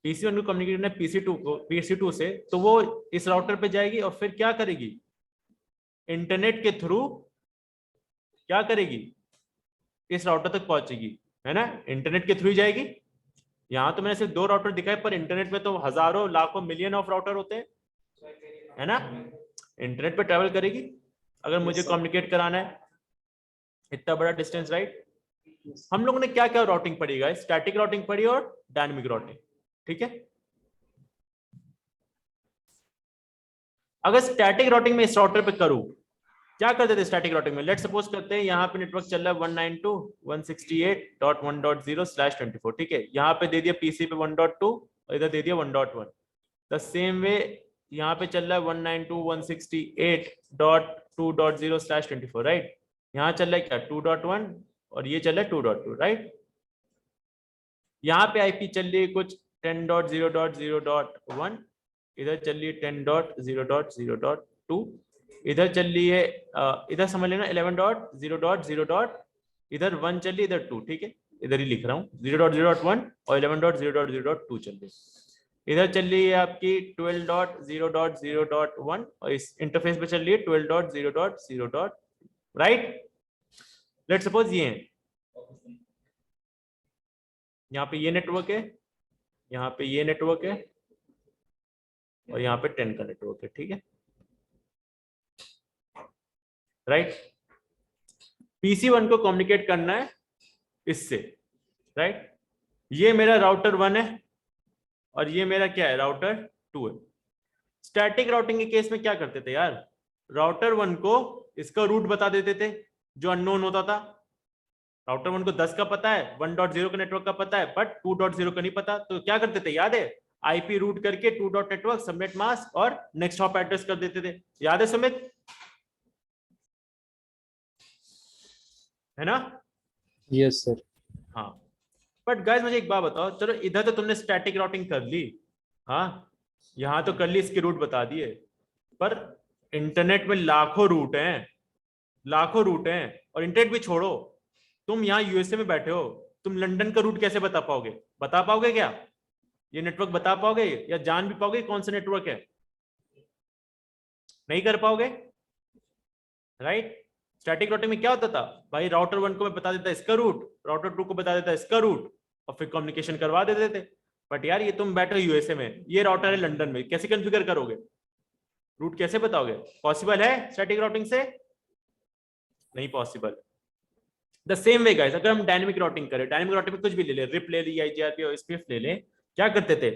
PC1 को communicate करना है PC2 से, तो वो इस राउटर पे जाएगी और फिर क्या करेगी, इंटरनेट के थ्रू क्या करेगी, इस राउटर तक पहुंचेगी, है ना, इंटरनेट के थ्रू जाएगी। यहां तो मैंने सिर्फ 2 राउटर दिखाए, पर इंटरनेट में तो हजारों लाखों मिलियन ऑफ राउटर होते हैं, है ना। इंटरनेट पे ट्रेवल करेगी अगर मुझे कम्युनिकेट कराना है इतना बड़ा डिस्टेंस, राइट। हम लोगों ने क्या क्या राउटिंग पढ़ी गाइस, स्टैटिक राउटिंग पढ़ी और डायनेमिक राउटिंग, ठीक है। अगर स्टैटिक राउटिंग में इस राउटर पे करूं, क्या करते थे स्टैटिक राउटिंग में, लेट सपोज करते हैं यहाँ पे नेटवर्क चल रहा है 192.168.1.0/24, ठीक है। यहाँ पे दे दिया पीसी पे 1.2 और इधर दे दिया 1.1। द सेम वे यहाँ पे चल रहा है 192.168.2.0/24, राइट। यहाँ चल रहा है क्या 2.1 और ये चल रहा है 2.2, राइट। यहाँ पे आईपी चल रही है कुछ 10.0.0.1, इधर चल रही है 10.0.0.2, इधर चल रही है इधर समझ लेना 11.0.0. इधर 1 चल रही है, इधर 2, ठीक है, इधर ही लिख रहा हूँ 0.0.1 और 11.0.0.2 चल रही है। इधर चल रही है आपकी 12.0.0.1 और इस इंटरफेस पे चल रही है 12.0.0. राइट। लेट्स सपोज ये है, यहाँ पे ये नेटवर्क है, यहाँ पे ये नेटवर्क है और यहाँ पे 10 का नेटवर्क है, ठीक है, राइट। PC1 को कम्युनिकेट करना है इससे, राइट। ये मेरा राउटर 1 है और ये मेरा क्या है, राउटर 2 है। स्टैटिक राउटिंग के केस में क्या करते थे यार, राउटर 1 को इसका रूट बता देते थे जो अननोन होता था। राउटर 1 को 10 का पता है, 1.0 का नेटवर्क का पता है, बट 2.0 का नहीं पता, तो क्या करते थे याद है, आईपी रूट करके 2 डॉट नेटवर्क सबनेट मास्क और नेक्स्ट हॉप एड्रेस कर देते थे, याद है सुमित, है ना। Yes sir. हाँ, बट गाइस मुझे एक बात बताओ, चलो इधर तो तुमने स्टैटिक राउटिंग कर ली, हाँ यहां तो कर ली, इसके रूट बता दिए, पर इंटरनेट में लाखों रूट हैं, लाखों रूट हैं, और इंटरनेट भी छोड़ो, तुम यहाँ यूएसए में बैठे हो, तुम लंदन का रूट कैसे बता पाओगे, बता पाओगे क्या, ये नेटवर्क बता पाओगे या जान भी पाओगे कौन सा नेटवर्क है, नहीं कर पाओगे, राइट। स्टैटिक राउटिंग में क्या होता था भाई, राउटर 1 को मैं बता देता इसका रूट, राउटर 2 को बता देता इसका रूट और फिर कम्युनिकेशन करवा देते थे। बट यार ये तुम बैठे हो यूएसए में, ये राउटर है लंदन में, कैसे कॉन्फ़िगर करोगे, रूट कैसे बताओगे, पॉसिबल है स्टैटिक राउटिंग से, नहीं possible. The same way guys, अगर हम डायनेमिक राउटिंग करें, डायनेमिक राउटिंग में कुछ भी ले ले, रिप ले ली, ईआईजीआरपी और एसपीएफ ले ले, क्या करते थे,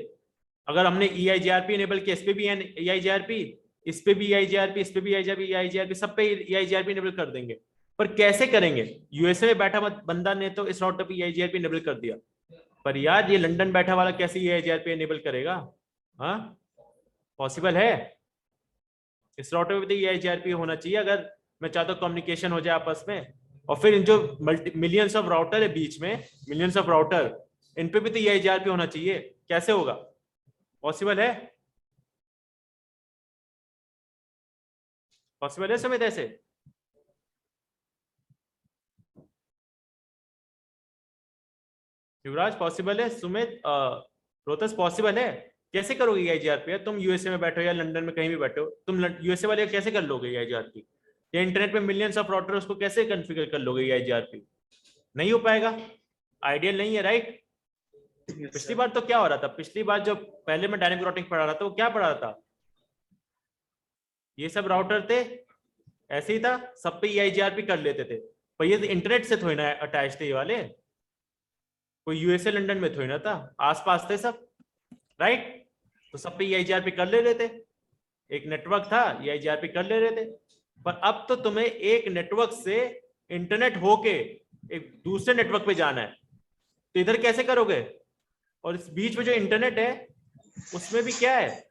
अगर हमने ईआईजीआरपी इनेबल किया, इस पे भी ईआईजीआरपी, इस पे भी ईआईजीआरपी, इस पे भी ईआईजीआरपी, सब पे ईआईजीआरपी इनेबल कर देंगे। पर कैसे करेंगे, यूएसए में बैठा बंदा ने तो इस राउटर पे ईआईजीआरपी इनेबल कर दिया, पर यार ये लंदन बैठा वाला कैसे ईआईजीआरपी इनेबल करेगा, हाँ पॉसिबल है, इस राउटर पे तो ईआईजीआरपी होना चाहिए अगर मैं चाहता हूँ कम्युनिकेशन हो जाए आपस में। और फिर इन जो मिलियंस ऑफ राउटर है बीच में, मिलियंस ऑफ राउटर, इन पे भी तो ईआईजीआरपी होना चाहिए, कैसे होगा, पॉसिबल है, पॉसिबल है सुमित ऐसे, युवराज पॉसिबल है, सुमित रोहतस पॉसिबल है, कैसे करोगे ईआईजीआरपी, तुम यूएसए में बैठो या लंदन में कहीं भी बैठो, तुम यूएसए वाले कैसे कर लोगे ईआईजीआरपी, या इंटरनेट पे मिलियंस ऑफ राउटर उसको कैसे कॉन्फ़िगर कर लोगे ईआईजीआरपी, नहीं हो पाएगा, आइडियल नहीं है, राइट। पिछली बार तो क्या हो रहा था, पिछली बार जो पहले मैं डायनेमिक राउटिंग पढ़ा रहा था वो क्या पढ़ा रहा था, ये सब राउटर थे ऐसे ही था, सब पे ईआईजीआरपी कर लेते थे, पर ये इंटरनेट से थोड़ी ना अटैच थे ये वाले, कोई यूएसए लंदन में थोड़ी ना था, आसपास थे सब, राइट। तो सब पे ईआईजीआरपी कर ले रहे थे, एक नेटवर्क था ईआईजीआरपी कर ले रहे थे। पर अब तो तुम्हें एक नेटवर्क से इंटरनेट होके एक दूसरे नेटवर्क पे जाना है, तो इधर कैसे करोगे, और इस बीच में जो इंटरनेट है उसमें भी क्या है,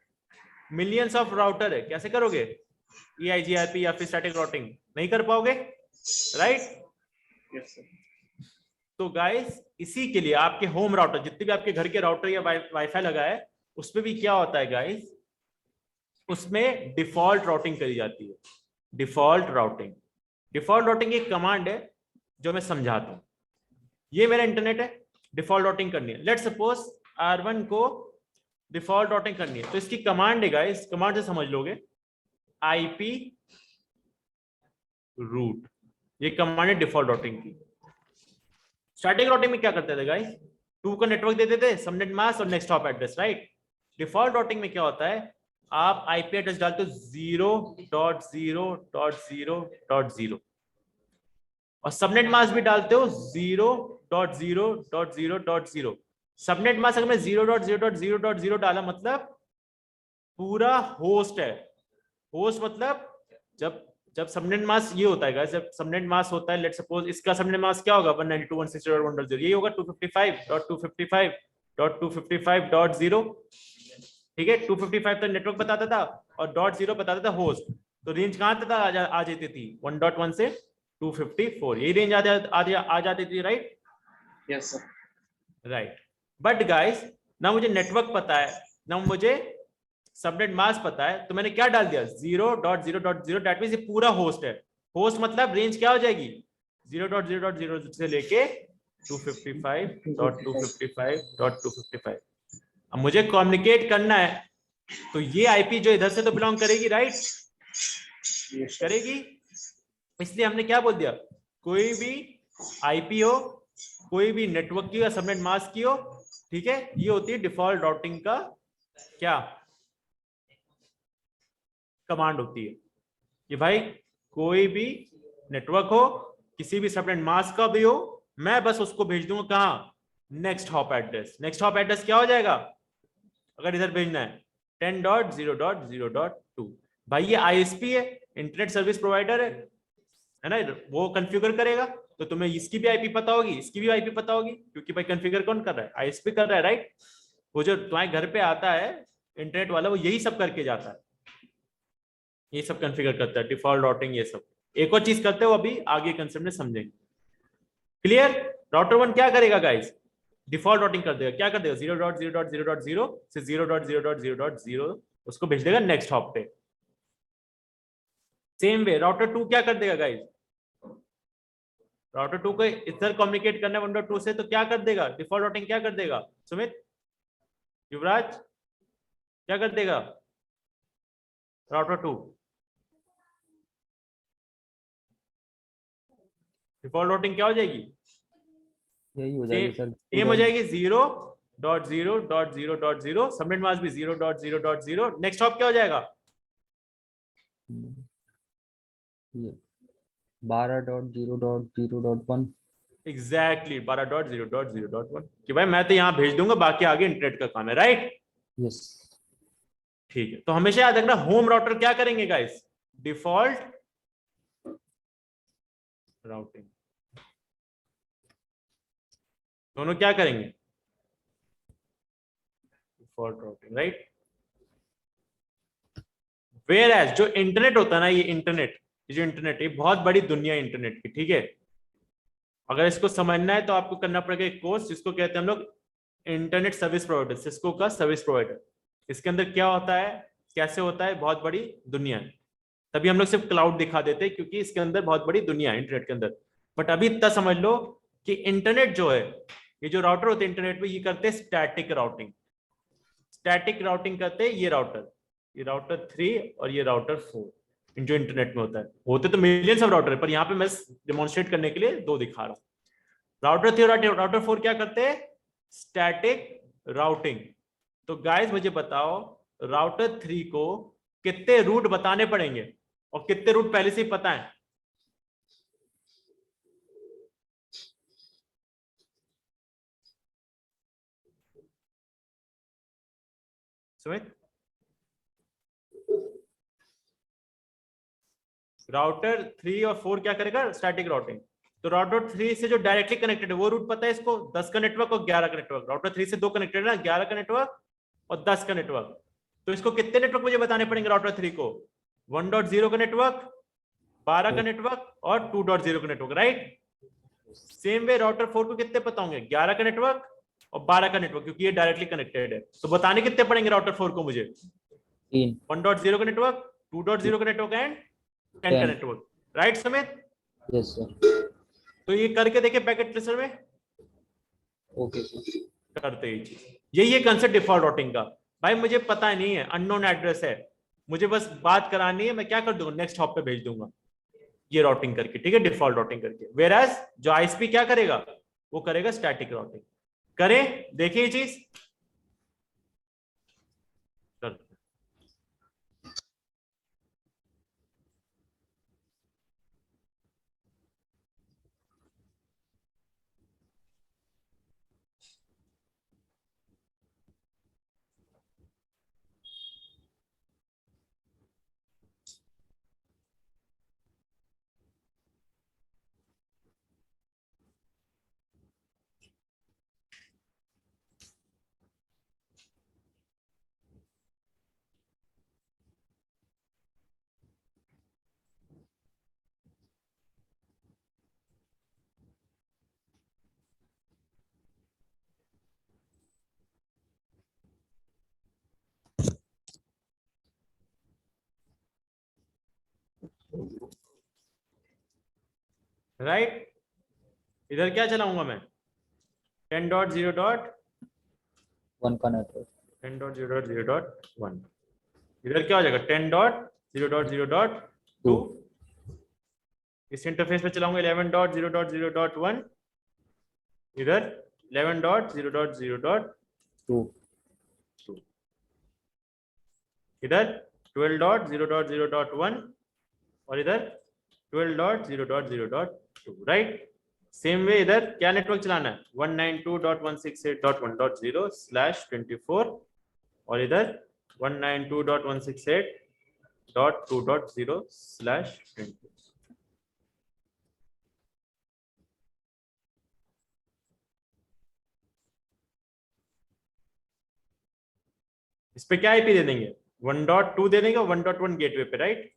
मिलियंस ऑफ राउटर है, कैसे करोगे ईआईजीआरपी या फिर स्टैटिक राउटिंग, नहीं कर पाओगे, राइट। तो गाइस इसी के लिए आपके होम राउटर, जितने भी आपके घर के राउटर या वाईफाई लगा है, उसमें भी क्या होता है गाइस, उसमें डिफॉल्ट राउटिंग करी जाती है, डिफॉल्ट राउटिंग। डिफॉल्ट राउटिंग एक कमांड है जो मैं समझाता हूं। ये मेरा इंटरनेट है, डिफॉल्ट राउटिंग करनी है। लेट्स सपोज R1 को डिफॉल्ट राउटिंग करनी है, तो इसकी कमांड है गाइस, कमांड से समझ लोगे, IP रूट, ये कमांड है डिफॉल्ट राउटिंग की। स्टैटिक राउटिंग में क्या करते थे गाइस, 2 का नेटवर्क देते थे, सबनेट मास्क और next hop address, right. Default routing में क्या होता है, आप IP एड्रेस डालते हो 0.0.0.0 और सबनेट मास्क भी डालते हो 0.0.0.0। सबनेट मास्क अगर मैं 0.0.0.0 डाला मतलब पूरा होस्ट है। होस्ट मतलब जब जब सबनेट मास्क ये होता है गाइस, जब सबनेट मास्क होता है, लेट्स सपोज इसका सबनेट मास्क क्या होगा 192.168.1.0, यही होगा 255.255.255.0, ठीक है। 255 तो नेटवर्क बताता था और .0 बताता था होस्ट। तो रेंज कहां तक आ जाती थी, 1.1 से 254, यही रेंज आ जाती थी, right. Yes sir. Right, but guys ना मुझे नेटवर्क पता है ना मुझे सबनेट मास्क पता है, तो मैंने क्या डाल दिया 0.0.0, दैट मींस ये पूरा होस्ट है। होस्ट मतलब रेंज क्या हो जाएगी 0.0.0 से लेके 255.255.255। अब मुझे कम्युनिकेट करना है तो ये आईपी जो इधर से तो बिलोंग करेगी, राइट, करेगी। इसलिए हमने क्या बोल दिया, कोई भी आईपी हो, कोई भी नेटवर्क की या सबनेट मास्क की हो, ठीक है, ये होती है डिफॉल्ट राउटिंग का क्या कमांड होती है कि भाई कोई भी नेटवर्क हो, किसी भी सबनेट मास्क का भी हो, मैं बस उसको भेज दूंगा कहां, next hop address. Next hop address क्या हो जाएगा अगर इधर भेजना है 10.0.0.2। भाई ये आईएसपी है, इंटरनेट सर्विस प्रोवाइडर है ना, वो कॉन्फ़िगर करेगा, तो तुम्हें इसकी भी आईपी पता होगी, इसकी भी आईपी पता होगी, क्योंकि भाई कॉन्फ़िगर कौन कर रहा है, आईएसपी कर रहा है, राइट। वो जो तुम्हारे घर पे आता है इंटरनेट वाला, वो यही सब करके जाता है, ये सब कॉन्फ़िगर करता है, डिफॉल्ट राउटिंग ये सब। एक और चीज करते हो अभी आगे कंसेप्ट में समझेंगे, क्लियर। राउटर 1 क्या करेगा गाइस, डिफॉल्ट राउटिंग कर देगा, क्या कर देगा 0.0.0.0 से 0.0.0.0 उसको भेज देगा नेक्स्ट हॉप पे। सेम वे राउटर 2 क्या कर देगा गाइस, राउटर 2 को इधर कम्युनिकेट करना है 1.2 से, तो क्या कर देगा, डिफॉल्ट राउटिंग क्या कर देगा, सुमित, युवराज, क्या कर देगा राउटर 2, डिफॉल्ट राउटिंग क्या हो जाएगी, यही हो जाएगी सर, सेम हो जाएगी 0.0.0.0, सबनेट मास्क भी 0.0.0, नेक्स्ट हॉप क्या हो जाएगा 12.0.0.1। एग्जैक्टली 12.0.0.1 कि भाई मैं तो यहां भेज दूंगा, बाकी आगे इंटरनेट का काम है, राइट। यस, ठीक है, तो हमेशा याद रखना होम राउटर क्या करेंगे गाइस, डिफॉल्ट राउटिंग, दोनों क्या करेंगे, default routing, right. Whereas जो इंटरनेट होता है ना, ये इंटरनेट, जो इंटरनेट, ये बहुत बड़ी दुनिया है इंटरनेट की, ठीक है। अगर इसको समझना है तो आपको करना पड़ेगा एक कोर्स जिसको कहते हैं हम लोग इंटरनेट सर्विस प्रोवाइडर, सिस्को का सर्विस प्रोवाइडर। इसके अंदर क्या होता है, कैसे होता है, बहुत बड़ी दुनिया है। तभी हम लोग सिर्फ क्लाउड दिखा देते हैं क्योंकि इसके अंदर बहुत बड़ी दुनिया है इंटरनेट के अंदर। बट अभी इतना समझ लो कि इंटरनेट जो है, ये जो राउटर होते हैं इंटरनेट में, ये करते हैं स्टैटिक राउटिंग। स्टैटिक राउटिंग करते हैं ये राउटर 3 और ये राउटर 4, जो इंटरनेट में होता है। होते तो मिलियंस ऑफ राउटर है, पर यहाँ पे मैं डेमोन्स्ट्रेट करने के लिए 2 दिखा रहा हूँ। राउटर 3 और राउटर 4 क्या करते हैं, स्टैटिक राउटिंग। तो गाइस मुझे बताओ राउटर 3 को कितने रूट बताने पड़ेंगे और कितने रूट पहले से ही पता है, सुमित। राउटर 3 और 4 क्या करेगा, स्टैटिक राउटिंग। तो राउटर 3 से जो डायरेक्टली कनेक्टेड है वो रूट पता है इसको, 10 का नेटवर्क और 11 का नेटवर्क। राउटर 3 से 2 कनेक्टेड है ना, 11 का नेटवर्क और 10 का नेटवर्क। तो इसको कितने नेटवर्क मुझे बताने पड़ेंगे राउटर 3 को, 1.0 का नेटवर्क, 12 का नेटवर्क और 2.0 का network, right. Same way router 4 को कितने पता होंगे, 11 का नेटवर्क और 12 का नेटवर्क, क्योंकि ये डायरेक्टली कनेक्टेड है। तो बताने कितने पड़ेंगे राउटर 4 को मुझे, 1.0 का नेटवर्क, 2.0 का नेटवर्क एंड 10 का network, right Samit. Yes sir. तो ये करके देखे पैकेट ट्रेसर में, ओके सर। करते ही चीज, यही है कंसेप्ट डिफॉल्ट राउटिंग का। भाई मुझे पता नहीं है, अननोन एड्रेस है, मुझे बस बात करानी है, मैं क्या कर दूंगा, नेक्स्ट हॉप पे भेज दूंगा ये राउटिंग करके, ठीक है, डिफॉल्ट राउटिंग करके। वेयर एज जो आईएसपी क्या करेगा, वो करेगा स्टैटिक राउटिंग। करें, देखिए ये चीज। राइट, इधर क्या चलाऊंगा मैं, 1 का नेटवर्क। 10.0.0.1, इधर क्या हो जाएगा 10.0.0.2, 2। इस इंटरफेस पे चलाऊंगा 11.0.0.1, इधर 11.0.0.2, 2। इधर 12.0.0.1 और इधर 12.0.0.2, राइट। सेम वे इधर क्या नेटवर्क चलाना है, 192.168.1.0/24 और इधर 192.168.2.0/20। इस पे क्या आईपी दे देंगे, 1.2 दे देंगे, 1.1 गेटवे पे, राइट।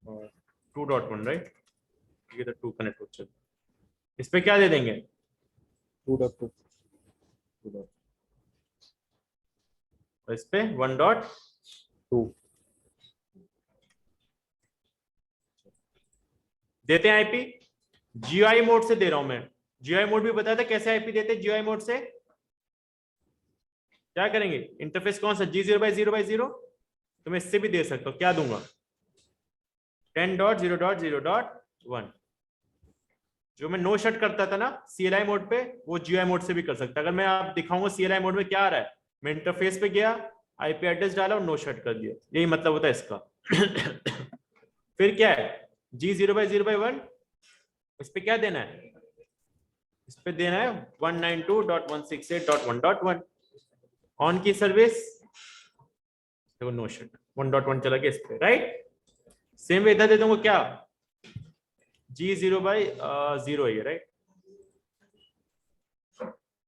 और 2.1, राइट, ये तो 2 का नेटवर्क चल, इस पे क्या दे देंगे 2.2। 2. और इस पे 1.2 देते हैं आईपी। जीआई मोड से दे रहा हूं मैं, जीआई मोड भी बताया था कैसे आईपी देते हैं जीआई मोड से। क्या करेंगे, इंटरफेस कौन सा, G0/0/0, तो मैं इससे भी दे सकता हूं, क्या दूंगा 10.0.0.1, जो मैं नो शट करता था ना CLI मोड पे, वो GUI मोड से भी कर सकता। अगर मैं आप दिखाऊंगा CLI मोड में क्या आ रहा है, मैं इंटरफेस पे गया, आईपी एड्रेस डाला और नो शट कर दिया, यही मतलब होता है इसका। फिर क्या है G0/0/1, इस पे क्या देना है, इस पे देना है 192.168.1.1 ऑन की सर्विस, देखो नो शट 1.1 चला गया इस पे, राइट। सेम वे इधर दे दूंगा क्या, G0/0 है, राइट,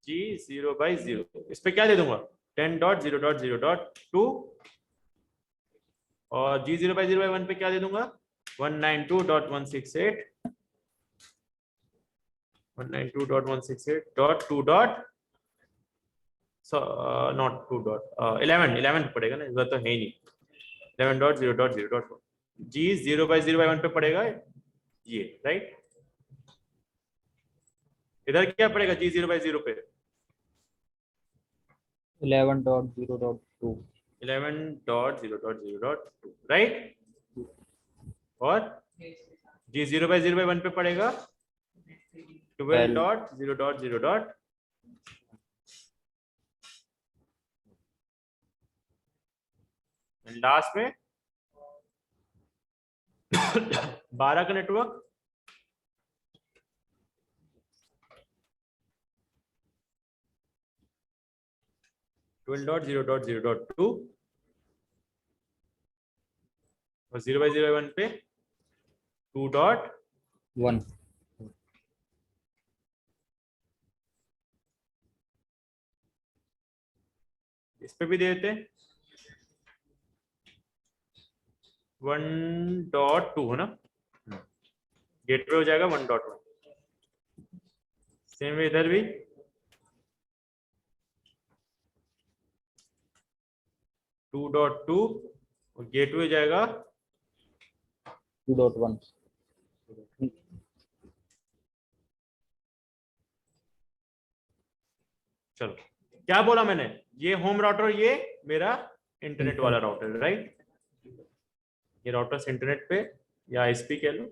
G0/0, इस पे क्या दे दूंगा 10.0.0.2 और G0/0/1 पे क्या दे दूंगा 192.168.2. नॉट 2.11 पड़ेगा ना, इस बार तो है ही नहीं, 11.0.0.1 G0/0/1 पे पड़ेगा ये, राइट। इधर क्या पड़ेगा G0/0 पे 11.0.2। 11.0.0.2, राइट। और G0/0/1 पे पड़ेगा 12.0.0. लास्ट में 12 का नेटवर्क 12.0.0.2 और 0/0/1 पे 2.1, 1। इस पे भी दे देते 1.2 है ना, गेटवे हो जाएगा 1.1। सेम वे इधर भी 2.2 और गेटवे हो जाएगा 2.1। चलो क्या बोला मैंने, ये होम राउटर, ये मेरा इंटरनेट वाला राउटर, राइट। ये राउटर इंटरनेट पे या आईएसपी कह लो,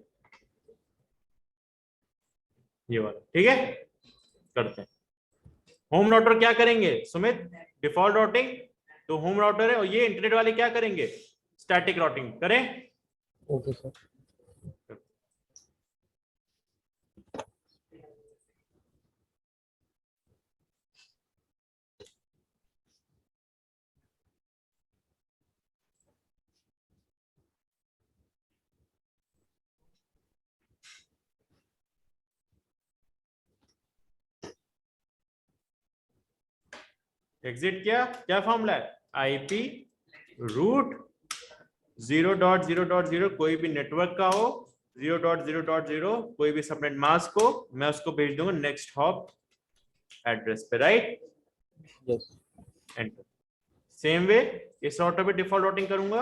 ये वाला, ठीक है। करते हैं होम राउटर क्या करेंगे सुमित, डिफॉल्ट राउटिंग तो होम राउटर है, और ये इंटरनेट वाले क्या करेंगे, स्टैटिक राउटिंग करें। Okay sir. एग्जिट किया, क्या फॉर्मूला है, आईपी रूट 0.0.0 कोई भी नेटवर्क का हो, 0.0.0 कोई भी सबनेट मास्क को, मैं उसको भेज दूंगा नेक्स्ट हॉप एड्रेस पे, right. Yes. Enter. Same way इस राउटर पे डिफॉल्ट राउटिंग करूंगा,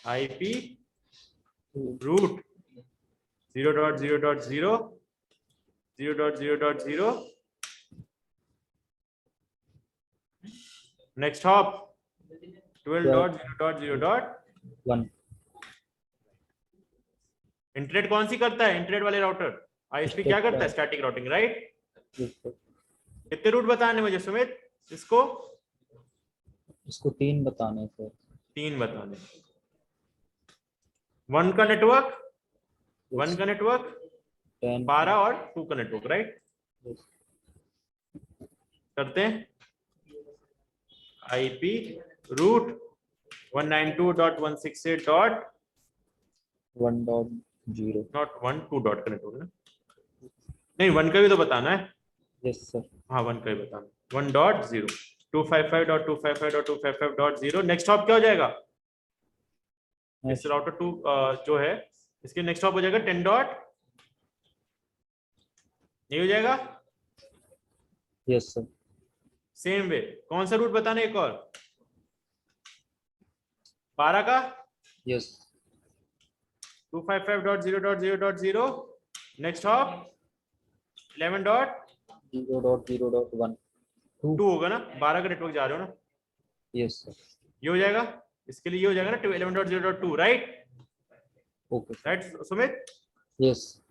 IP root 0.0.0 0.0.0 next hop 12.0.0.1। Internet कौन सी करता है, इंटरनेट वाले राउटर, आईएसपी क्या करता है, स्टैटिक राउटिंग, राइट। कितने रूट बताने मुझे सुमित, इसको इसको 3 बताने सर। 3 बताने, 1 का नेटवर्क, 1 का नेटवर्क 10। 12 और 2 का नेटवर्क, राइट। करते हैं आईपी रूट 192.168.1.0। नॉट 1 2 डॉट का नेटवर्क ना, नहीं 1 का भी तो बताना है। Yes sir. हाँ 1 का भी बताना, 1.0 255.255.255.0 नेक्स्ट हॉप क्या हो जाएगा, इस राउटर 2 जो है इसके नेक्स्ट हॉप हो जाएगा 10 डॉट, ये हो जाएगा। Yes sir. सेम वे कौन सा रूट बताना, एक और 12 का यस। 255.0.0.0 नेक्स्ट हॉप 11.2 0.0.1 होगा ना, 12 का नेटवर्क जा रहे हो ना, यस सर। ये हो जाएगा, इसके लिए ये हो जाएगा ना 11.0.2, right. Okay right Sumit. Yes.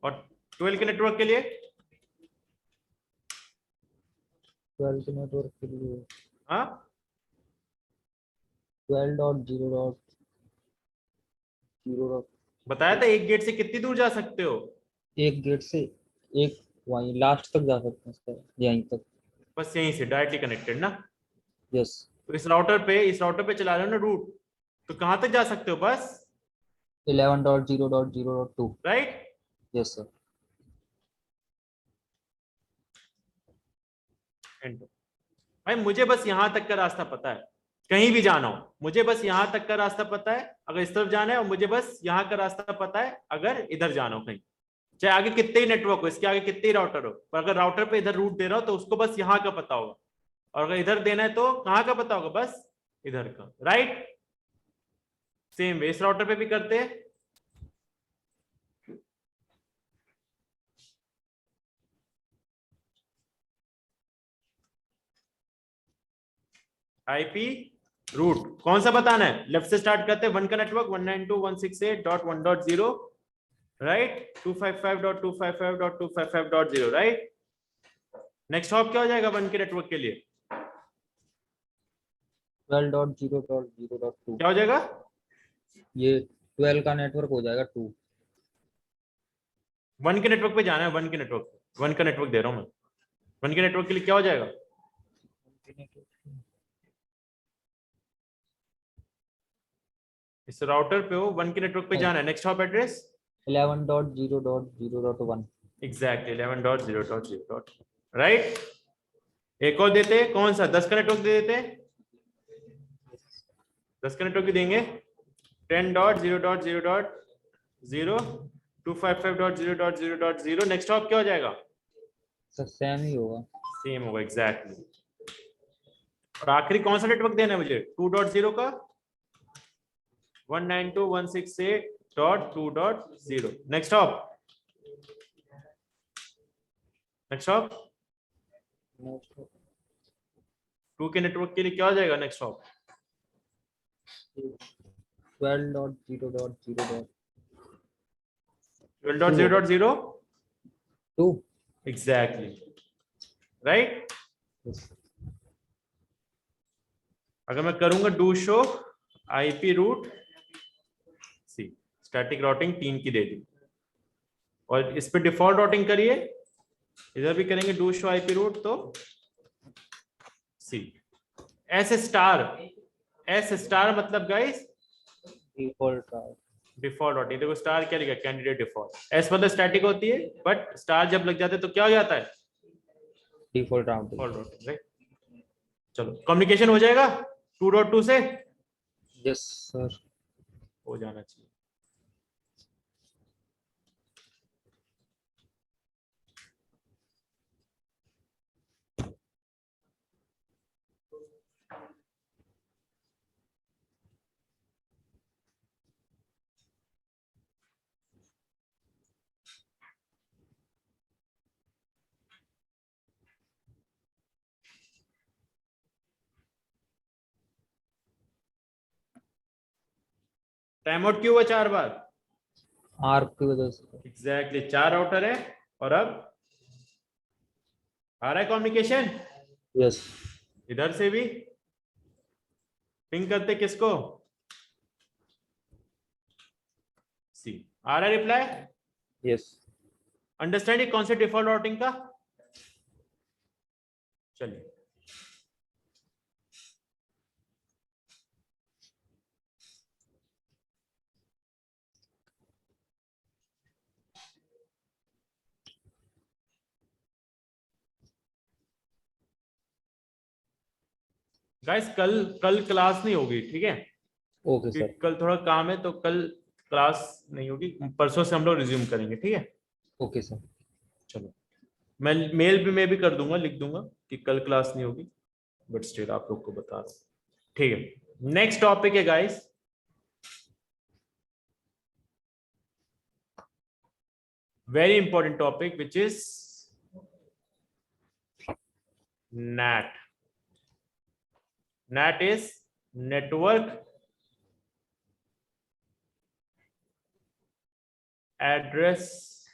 और 12 के नेटवर्क के लिए 12 के नेटवर्क के लिए हाँ 12.0.0. बताया था, एक गेट से कितनी दूर जा सकते हो, एक गेट से एक वहीं लास्ट तक जा सकते हैं सर, यहीं तक। बस यहीं से डायरेक्टली कनेक्टेड ना। यस। तो इस राउटर पे चला रहे हो ना रूट, तो कहां तक जा सकते हो, बस 11.0.0.2। राइट। Yes sir. भाई मुझे बस यहां तक का रास्ता पता है, कहीं भी जाना हो मुझे बस यहां तक का रास्ता पता है अगर इस तरफ जाना है, और मुझे बस यहाँ का रास्ता पता है अगर इधर जाना हो कहीं, चाहे आगे कितने ही नेटवर्क हो, इसके आगे कितने ही राउटर हो, पर अगर राउटर पे इधर रूट दे रहा हो तो उसको बस यहाँ का पता होगा, और अगर इधर देना है तो कहाँ का पता होगा, बस इधर का, राइट। सेम वे इस राउटर पे भी करते हैं, आईपी रूट कौन सा बताना है, लेफ्ट से स्टार्ट करते हैं, 1 का network 192.168.1.0 right, 255.255.255.0 right. Next hop क्या हो जाएगा 1 के नेटवर्क के लिए, 12.0.0.2। क्या हो जाएगा, ये 12 का नेटवर्क हो जाएगा 2। 1 के नेटवर्क पे जाना है, 1 के नेटवर्क, 1 का नेटवर्क दे रहा हूं मैं, 1 के नेटवर्क के लिए क्या हो जाएगा, इस राउटर पे हो 1 के नेटवर्क पे जाना है, next hop address 11.0.0.1। Exactly 11.0.0. Right. एक और देते हैं, कौन सा 10 का नेटवर्क दे देते हैं, 10 का नेटवर्क देंगे 10.0.0.0 255.0.0.0 नेक्स्ट हॉप क्या हो जाएगा? सर सेम ही होगा। सेम होगा एग्जैक्टली। और आखिरी कौन सा नेटवर्क देना है मुझे? 2.0 का 192.168.2.0 नेक्स्ट हॉप। नेक्स्ट हॉप 2 के नेटवर्क के लिए क्या हो जाएगा नेक्स्ट हॉप? 12.0.0.2 12.0.0 exactly right. अगर मैं करूंगा do show IP route C, static routing 3 की दे दी, और इस पे डिफॉल्ट राउटिंग करिए, इधर भी करेंगे डू शो आईपी रूट तो सी एस स्टार मतलब गाइस डिफॉल्ट राउटिंग। देखो स्टार क्या लिखा, कैंडिडेट डिफॉल्ट। एस मतलब स्टैटिक होती है, बट स्टार जब लग जाते हैं तो क्या हो जाता है? Default routing. Default routing right. चलो कम्युनिकेशन हो जाएगा 2.2 से? Yes sir. हो जाना चाहिए। टाइम आउट क्यों हुआ 4 बार? आर्क की वजह से। एग्जैक्टली 4 राउटर है, और अब आ रहा है कम्युनिकेशन यस। इधर से भी। पिंग करते किसको? सी आ रहा है रिप्लाई। यस। अंडरस्टैंडिंग कौन से डिफॉल्ट राउटिंग का? चलिए गाइस, कल कल क्लास नहीं होगी, ठीक है? ओके क्योंकि सर। कल थोड़ा काम है, तो कल क्लास नहीं होगी, परसों से हम लोग रिज्यूम करेंगे, ठीक है? Okay sir. चलो मैं मेल पे मैं भी कर दूंगा, लिख दूंगा कि कल क्लास नहीं होगी, बट स्टिल आप लोग को बता रहा हूं, ठीक है? नेक्स्ट टॉपिक है guys, very important topic, which is NAT. NAT is network address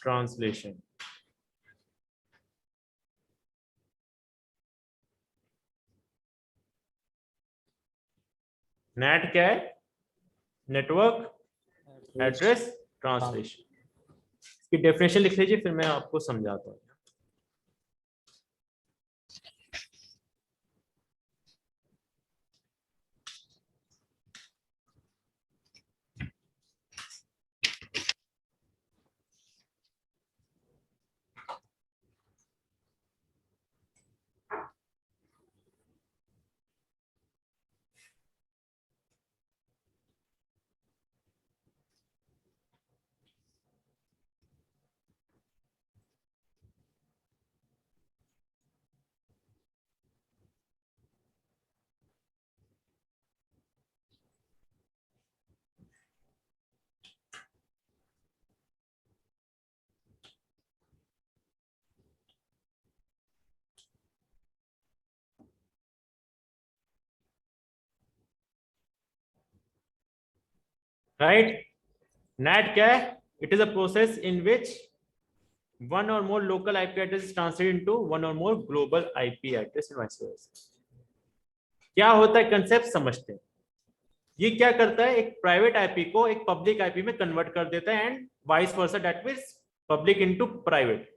translation. NAT क्या है? Network address translation. इसकी डेफिनेशन लिख लीजिए, फिर मैं आपको समझाता हूँ। राइट? NAT क्या है? It is a process in which one or more local IP address is translated into one or more global IP address and vice versa. क्या होता है कंसेप्ट समझते हैं। ये क्या करता है, एक प्राइवेट आईपी को एक पब्लिक आईपी में कन्वर्ट कर देता है, and vice versa, that means public into private.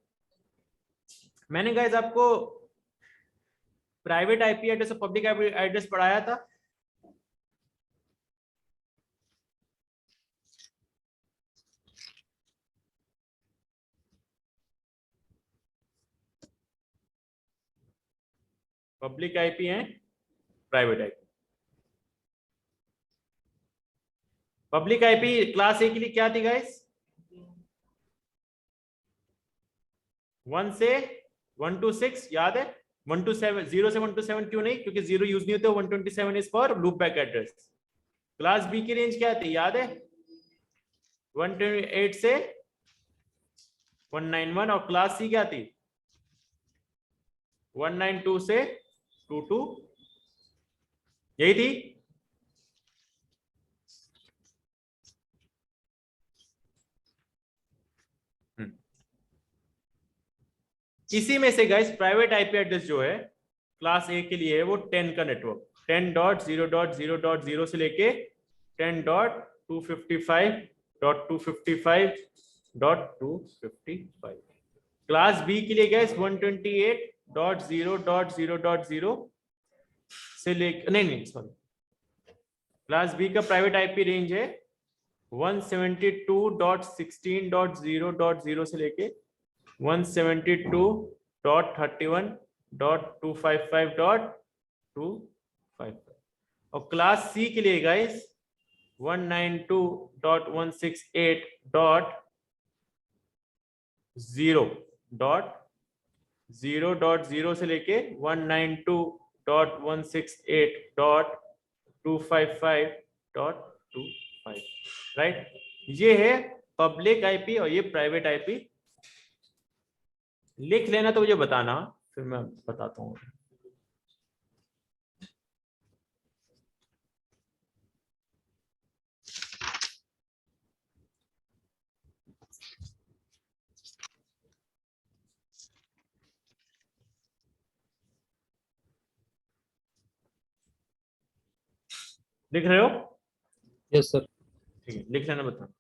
मैंने गाइस आपको प्राइवेट आईपी एड्रेस और पब्लिक आईपी एड्रेस पढ़ाया था। पब्लिक आईपी है, private IP. Public IP class ए के लिए क्या थी गाइस? 1 से 126 याद है? 1 to 7, 0 से 1 to 7 क्यों नहीं? क्योंकि 0 यूज नहीं होते। 127 is for loop back address. Class B की रेंज क्या थी याद है? 128 से 191। और क्लास सी क्या थी? 192 से 22, यही थी। इसी में से गाइस प्राइवेट आईपी एड्रेस जो है क्लास ए के लिए है वो 10 का नेटवर्क, 10.0.0.0 से लेके 10.255.255.255। क्लास बी के लिए गाइस 128.0.0.0 से लेके नहीं सॉरी, क्लास बी का प्राइवेट आईपी रेंज है 172.16.0.0 से लेके 172.31.255.255। और क्लास सी के लिए गाइस 192.168.0.0 से लेके 192.168.255.25, राइट। ये है पब्लिक आईपी और ये प्राइवेट आईपी। लिख लेना तो मुझे बताना, फिर मैं बताता हूँ। लिख रहे हो? Yes sir. ठीक है, लिख लेना, बताना।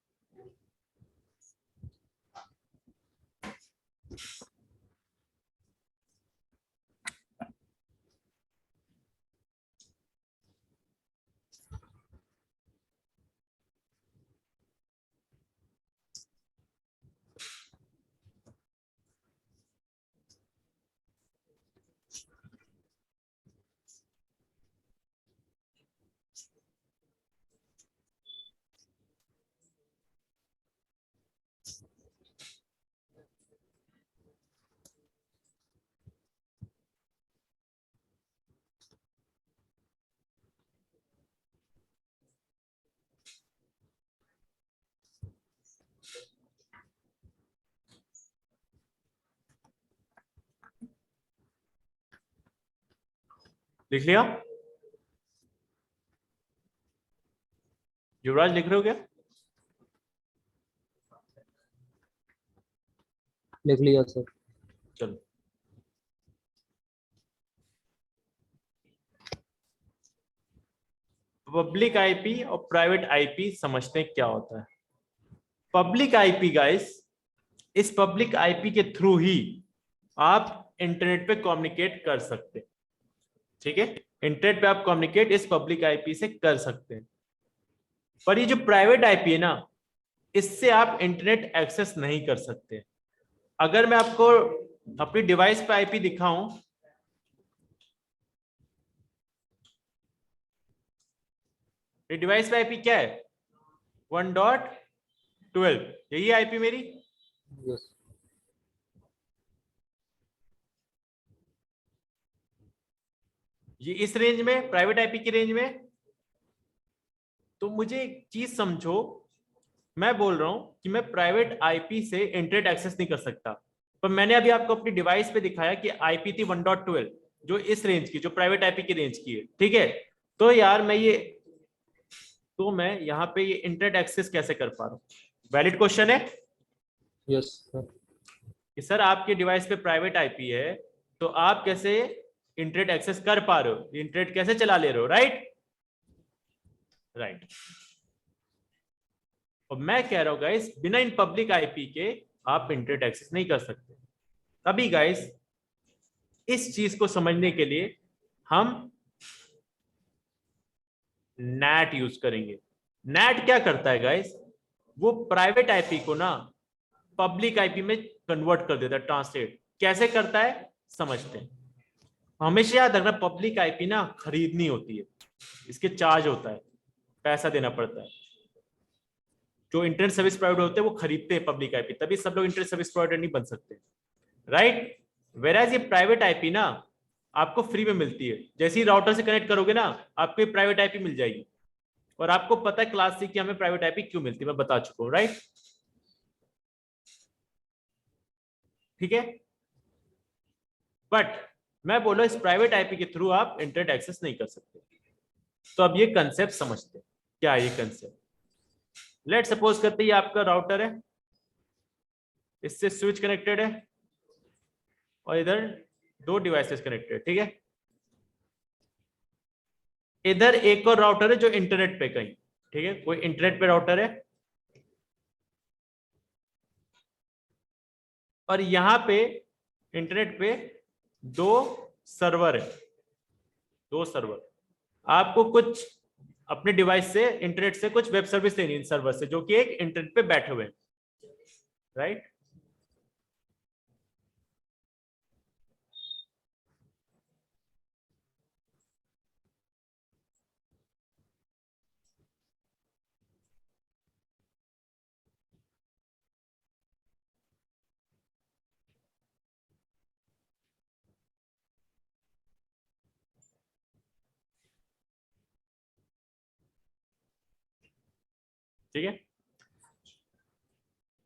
लिख लिया? युवराज लिख रहे हो क्या? लिख लिया सर। चलो, पब्लिक आईपी और प्राइवेट आईपी समझते हैं क्या होता है। पब्लिक आईपी गाइस, इस पब्लिक आईपी के थ्रू ही आप इंटरनेट पे कम्युनिकेट कर सकते हैं। ठीक है, इंटरनेट पे आप कम्युनिकेट इस पब्लिक आईपी से कर सकते हैं। पर ये जो प्राइवेट आईपी है ना, इससे आप इंटरनेट एक्सेस नहीं कर सकते। अगर मैं आपको अपनी डिवाइस पे आईपी दिखाऊं, ये डिवाइस पे आईपी क्या है? 1.12, यही आईपी मेरी। यस। ये इस रेंज में, प्राइवेट आईपी की रेंज में। तो मुझे एक चीज समझो, मैं बोल रहा हूं कि मैं प्राइवेट आईपी से इंटरनेट एक्सेस नहीं कर सकता, पर मैंने अभी आपको अपनी डिवाइस पे दिखाया कि आईपी थी 1.12, जो इस रेंज की, जो प्राइवेट आईपी की रेंज की है। ठीक है, तो यार मैं यहाँ पे ये इंटरनेट एक्सेस कैसे कर पा रहा हूँ? वैलिड क्वेश्चन है यस सर। कि सर आपके डिवाइस पे प्राइवेट आईपी है, तो आप कैसे इंटरनेट एक्सेस कर पा रहे हो, इंटरनेट कैसे चला ले रहे हो? Right, right. और मैं कह रहा हूं गाइस, बिना इन पब्लिक आईपी के आप इंटरनेट एक्सेस नहीं कर सकते। तभी गाइस, इस चीज को समझने के लिए हम नैट यूज करेंगे। नैट क्या करता है गाइस? वो प्राइवेट आईपी को ना पब्लिक आईपी में कन्वर्ट कर देता है, ट्रांसलेट। कैसे करता है समझते हैं। हमेशा याद रखना पब्लिक आईपी ना खरीदनी होती है, इसके चार्ज होता है, पैसा देना पड़ता है। जो इंटरनेट सर्विस प्रोवाइडर होते हैं वो खरीदते हैं पब्लिक आईपी, तभी सब लोग इंटरनेट सर्विस प्रोवाइडर नहीं बन सकते, राइट। वेराज ये प्राइवेट आईपी ना आपको फ्री में मिलती है, जैसे ही राउटर से कनेक्ट करोगे ना आपको प्राइवेट आईपी मिल जाएगी, और आपको पता है क्लास सी की हमें प्राइवेट आईपी क्यों मिलती है, मैं बता चुका हूं, राइट। ठीक है, बट मैं बोला इस प्राइवेट आईपी के थ्रू आप इंटरनेट एक्सेस नहीं कर सकते। तो अब ये कंसेप्ट समझते हैं, क्या है ये कंसेप्ट। लेट सपोज करते हैं आपका राउटर है, इससे स्विच कनेक्टेड है, और इधर दो डिवाइसेस कनेक्टेड, ठीक है। इधर एक और राउटर है जो इंटरनेट पे कहीं, ठीक है, कोई इंटरनेट पे राउटर है, और यहां पे इंटरनेट पे दो सर्वर है, दो सर्वर। आपको कुछ अपने डिवाइस से इंटरनेट से कुछ वेब सर्विस लेनी है सर्वर से, जो कि एक इंटरनेट पे बैठे हुए हैं, राइट। ठीक है,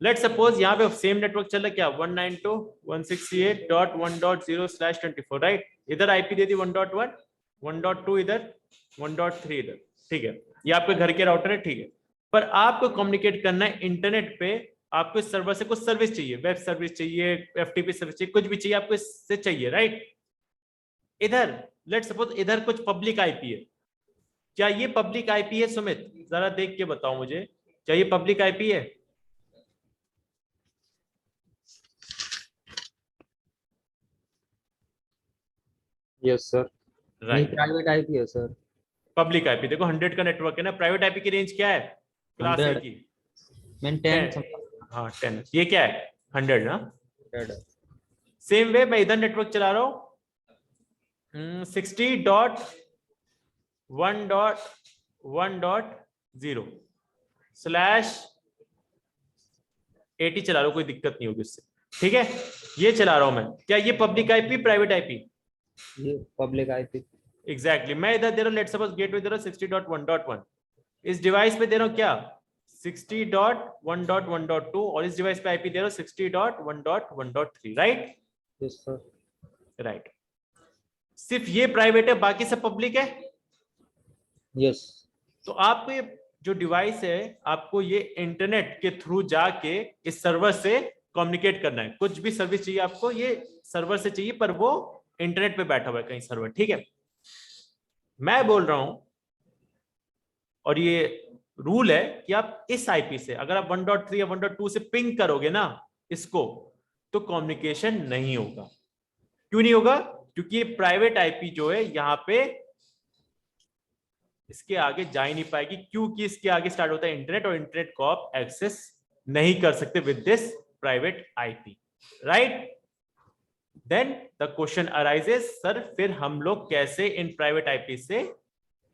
लेट सपोज यहाँ पे सेम नेटवर्क चल रहा है, क्या 192.168.1.0/24, राइट। इधर आईपी दे दी 1.1, 1.2 इधर, 1.3 इधर, ठीक है। ये आपके घर के राउटर है, ठीक है। पर आपको कम्युनिकेट करना है इंटरनेट पे, आपको इस सर्वर से कुछ सर्विस चाहिए, वेब सर्विस चाहिए, एफटीपी सर्विस चाहिए, कुछ भी चाहिए आपको इससे चाहिए, राइट। इधर लेट सपोज इधर कुछ पब्लिक आईपी है, क्या ये पब्लिक आईपी है सुमित, जरा देख के बताओ मुझे, क्या ये पब्लिक आईपी है? Yes sir. नहीं, राइट, प्राइवेट आईपी है सर। पब्लिक आईपी देखो 100 का नेटवर्क है ना, प्राइवेट आईपी की रेंज क्या है क्लास ए 100 की? मैंने 10 हाँ 10, ये क्या है 100 ना। 100 सेम वे मैं इधर नेटवर्क चला रहा हूँ 60.1.1.0/80 चला रहा हूँ, कोई दिक्कत नहीं होगी उससे, ठीक है। ये चला रहा हूं मैं, क्या ये पब्लिक आईपी प्राइवेट आईपी? ये पब्लिक आईपी। एग्जैक्टली मैं इधर दे रहा हूँ, लेट सपोज गेटवे दे रहा हूँ 60.1.1, इस डिवाइस पे दे रहा हूँ क्या 60.1.1.2, और इस डिवाइस पे आईपी दे रहा हूँ 60.1.1.3, राइट। Yes sir. राइट, सिर्फ ये प्राइवेट है, बाकी सब पब्लिक है। यस। तो आपको ये जो डिवाइस है आपको ये इंटरनेट के थ्रू जाके इस सर्वर से कम्युनिकेट करना है, कुछ भी सर्विस चाहिए आपको ये सर्वर से चाहिए, पर वो इंटरनेट पे बैठा हुआ है कहीं सर्वर, ठीक है। मैं बोल रहा हूं, और ये रूल है कि आप इस आईपी से अगर आप 1.3 या 1.2 से पिंग करोगे ना इसको, तो कम्युनिकेशन नहीं होगा। क्यों नहीं होगा? क्योंकि ये प्राइवेट आईपी जो है यहाँ पे इसके आगे जा ही नहीं पाएगी, क्योंकि इसके आगे स्टार्ट होता है इंटरनेट, और इंटरनेट को आप एक्सेस नहीं कर सकते with this private IP, right. Then the question arises, sir फिर हम लोग कैसे इन प्राइवेट आईपी से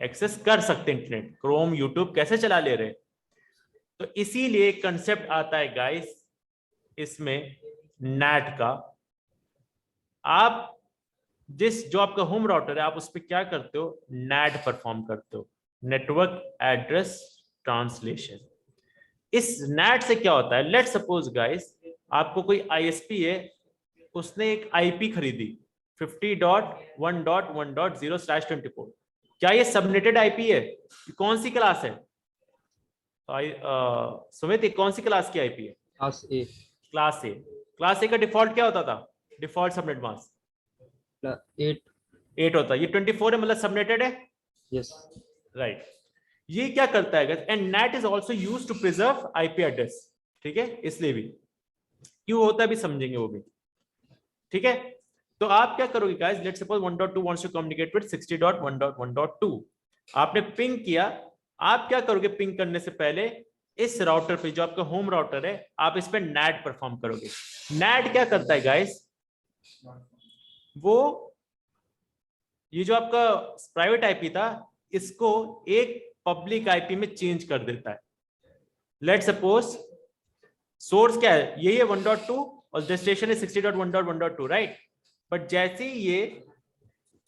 एक्सेस कर सकते इंटरनेट, क्रोम यूट्यूब कैसे चला ले रहे? तो इसीलिए कंसेप्ट आता है गाइस इसमें नैट का। आप जो आपका होम राउटर है आप उस पर क्या करते हो, नैट परफॉर्म करते हो, नेटवर्क एड्रेस ट्रांसलेशन। इस नैट से क्या होता है, लेट सपोज गाइस आपको कोई आईएसपी है, उसने एक आईपी खरीदी 50.1.1.0/24, क्या ये सबनेटेड आईपी है? कौन सी क्लास है सुमित, कौन सी क्लास की आईपी है? क्लास ए। क्लास ए। क्लास ए का डिफॉल्ट क्या होता था, डिफॉल्ट सबनेट मास्क 8। 8 होता है, ये 24 है, मतलब सबनेटेड है, यस। राइट। ये क्या करता है, and NAT is also used to preserve IP address, ठीक है, इसलिए भी क्यों होता है भी समझेंगे वो भी, ठीक है। तो आप क्या करोगे guys, let's suppose 1.2 wants to communicate with 60.1.1.2, आपने पिंग किया। आप क्या करोगे, पिंग करने से पहले इस राउटर पे जो आपका होम राउटर है आप इस पे नैट परफॉर्म करोगे। नैट क्या करता है गाइस, वो ये जो आपका प्राइवेट आईपी था इसको एक पब्लिक आईपी में चेंज कर देता है। लेट सपोज सोर्स क्या है, यही है 1.2 और डेस्टिनेशन है 60.1.1.2, राइट। बट जैसे ही ये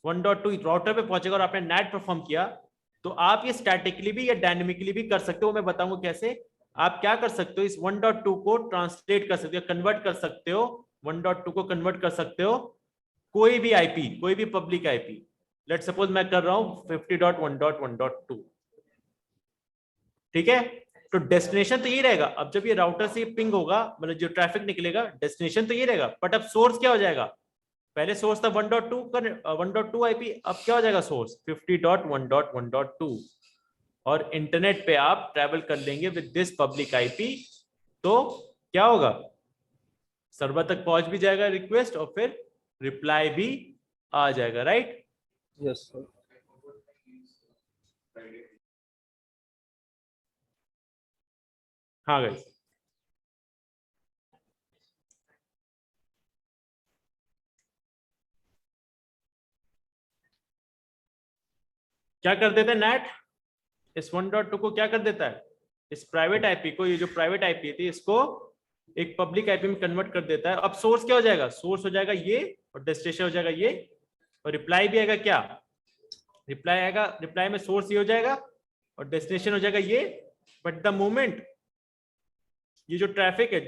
1.2 राउटर पे पहुंचेगा और आपने नेट परफॉर्म किया तो आप ये स्टैटिकली भी या डायनेमिकली भी कर सकते हो। मैं बताऊंगा कैसे। आप क्या कर सकते हो, इस 1.2 को ट्रांसलेट कर सकते हो, कन्वर्ट कर सकते हो। 1.2 को कन्वर्ट कर सकते हो कोई भी आईपी, कोई भी पब्लिक आईपी। लेट सपोज मैं कर रहा हूं 50.1.1.2, ठीक है। तो डेस्टिनेशन तो यही रहेगा। अब जब ये राउटर से पिंग होगा, मतलब जो ट्रैफिक निकलेगा, डेस्टिनेशन तो ये रहेगा, बट अब सोर्स क्या हो जाएगा। पहले सोर्स था 1.2 का 1.2 आईपी, अब क्या हो जाएगा सोर्स 50.1.1.2। और इंटरनेट पे आप ट्रैवल कर लेंगे विद दिस पब्लिक आईपी, तो क्या होगा, सर्वर तक पहुंच भी जाएगा रिक्वेस्ट और फिर रिप्लाई भी आ जाएगा, राइट। Yes sir. हाँ गाइस, क्या कर देते हैं नेट, इस 1.2 को क्या कर देता है, इस प्राइवेट आईपी को, ये जो प्राइवेट आईपी थी इसको एक पब्लिक आईपी में कन्वर्ट कर देता है। अब सोर्स क्या हो जाएगा, सोर्स हो जाएगा ये और डेस्टिनेशन हो जाएगा ये, और रिप्लाई भी आएगा क्या, रिप्लाई आएगा, रिप्लाई में सोर्स ये हो जाएगा और डेस्टिनेशन हो जाएगा ये। बट द मोमेंट ये जो ट्रैफिक है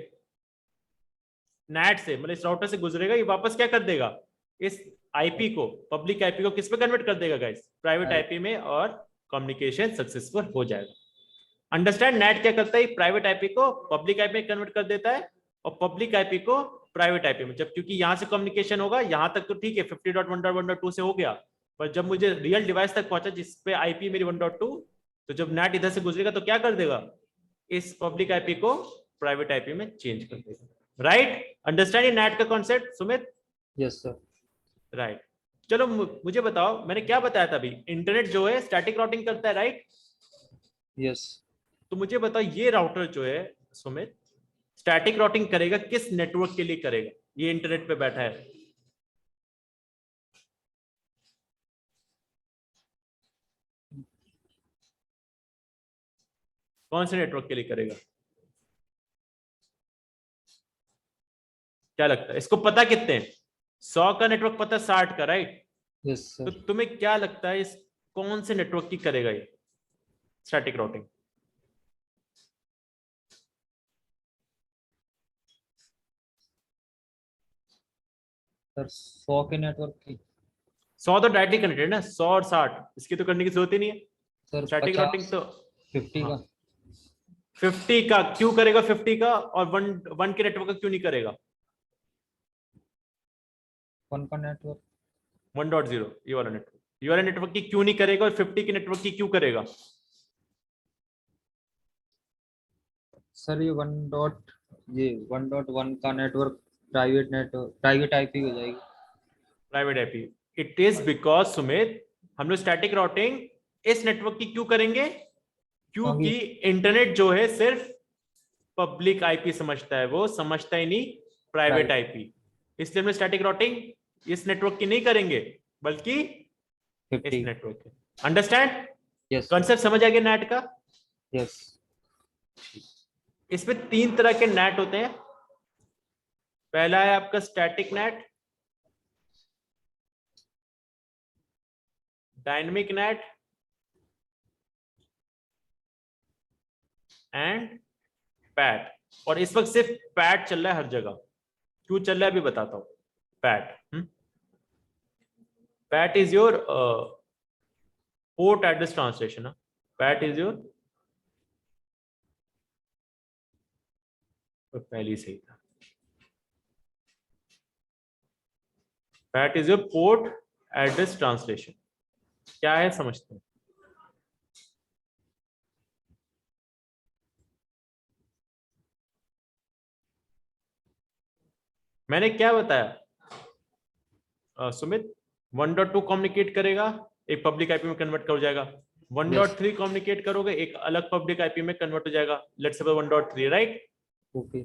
नेट से, मतलब इस राउटर से गुजरेगा, ये वापस क्या कर देगा, इस आईपी को, पब्लिक आईपी को किस पे कन्वर्ट कर देगा गाइस, प्राइवेट आईपी में, और कम्युनिकेशन सक्सेसफुल हो जाएगा। अंडरस्टैंड, नेट क्या करता है, प्राइवेट आईपी को पब्लिक आईपी में कन्वर्ट कर देता है और पब्लिक आईपी को प्राइवेट आईपी में। जब क्योंकि यहां से कम्युनिकेशन होगा, यहां तक तो ठीक है 50.1.1.2 से हो गया, पर जब मुझे रियल डिवाइस तक पहुंचा जिसपे आईपी मेरी 1.2, तो जब नेट इधर से गुजरेगा तो क्या कर देगा, इस पब्लिक आईपी को प्राइवेट आईपी में चेंज कर देगा, राइट। अंडरस्टैंड नेट का concept Sumit? Yes sir. Right. चलो मुझे बताओ, मैंने क्या बताया था अभी, इंटरनेट जो है स्टैटिक राउटिंग करता है, राइट। यस। तो मुझे बताओ ये राउटर जो है सुमित, स्टैटिक राउटिंग करेगा किस नेटवर्क के लिए करेगा, ये इंटरनेट पे बैठा है, कौन से नेटवर्क के लिए करेगा, क्या लगता है, इसको पता कितने हैं, 100 का नेटवर्क पता है, 60 का, राइट। यस तो सर। तुम्हें क्या लगता है इस कौन से नेटवर्क की करेगा ये स्टैटिक राउटिंग? सर 100 के नेटवर्क की। 100 तो डायरेक्टली कनेक्टेड ना, 100 और 60 इसकी तो करने की जरूरत ही नहीं है। सर स्टैटिक राउटिंग 50 तो 50 हाँ, का। 50 का क्यों करेगा, 50 का, और वन के नेटवर्क का क्यों नहीं करेगा, 1 का नेटवर्क। 1.0 ये वाला नेटवर्क, ये वाला नेटवर्क की क्यों नहीं करेगा, और 50 के नेटवर्क की क्यों करेगा? सर ये 1.1 का network private network, private IP हो जाएगी। Private IP, it is because Sumit, हम लोग स्टैटिक राउटिंग इस नेटवर्क की क्यों करेंगे, क्योंकि इंटरनेट जो है सिर्फ पब्लिक आईपी समझता है, वो समझता ही नहीं प्राइवेट आईपी। इसलिए हम स्टैटिक राउटिंग इस नेटवर्क की नहीं करेंगे, बल्कि इस 50। नेटवर्क की। Understand, yes sir. कॉन्सेप्ट समझ आ गया नेट का? यस। इसमें 3 तरह के नेट होते हैं। पहला है आपका static net, dynamic net and PAT. और इस वक्त सिर्फ पैट चल रहा है हर जगह, क्यों चल रहा है अभी बताता हूं। PAT, PAT is your port address translation, PAT is your, पहले से ही था, PAT is your port address translation. क्या है समझते हैं? मैंने क्या बताया सुमित, 1.2 कम्युनिकेट करेगा, एक पब्लिक आईपी में कन्वर्ट हो जाएगा। 1.3 कम्युनिकेट करोगे, एक अलग पब्लिक आईपी में कन्वर्ट हो जाएगा, लेट्स सपोज 1.3, राइट। ओके।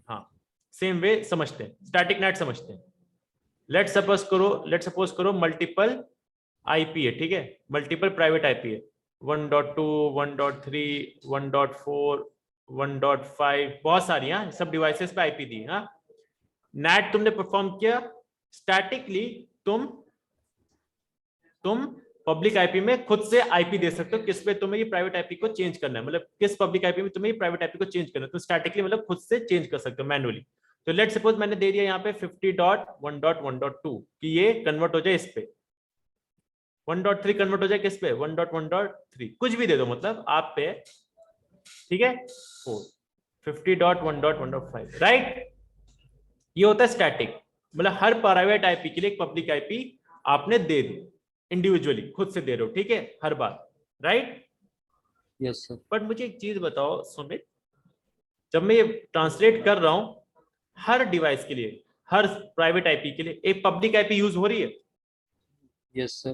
हाँ, सेम वे समझते हैं, स्टैटिक नेट समझते हैं। लेट्स सपोज करो मल्टीपल आईपी है, ठीक है, मल्टीपल प्राइवेट आईपी है, 1.2, 1.3, 1.4, 1.5, बहुत सारी, हाँ, सब डिवाइसेस पे आईपी दी, हाँ। नेट तुमने परफॉर्म किया स्टैटिकली, तुम पब्लिक आईपी में खुद से आईपी दे सकते हो, किस पे तुम्हें ये प्राइवेट आईपी को चेंज करना है, मतलब किस पब्लिक आईपी में तुम्हें ये प्राइवेट आईपी को चेंज करना है, तो स्टैटिकली मतलब खुद से चेंज कर सकते हो मैनुअली। तो लेट सपोज मैंने दे दिया यहाँ पे 50.1.1.2 कि ये कन्वर्ट हो जाए इस पे, 1.3 कन्वर्ट हो जाए किस पे, 1.1.3, कुछ भी दे दो, मतलब आप पे, ठीक है, 50.1.1.5, राइट। ये होता है स्टैटिक, मतलब हर प्राइवेट आईपी के लिए एक पब्लिक आईपी आपने दे दी, इंडिविजुअली खुद से दे रहे हो, ठीक है, हर बार, राइट। Yes sir. बट मुझे एक चीज बताओ सुमित, जब मैं ये ट्रांसलेट कर रहा हूं हर डिवाइस के लिए, हर प्राइवेट आईपी के लिए एक पब्लिक आईपी यूज हो रही है, यस सर।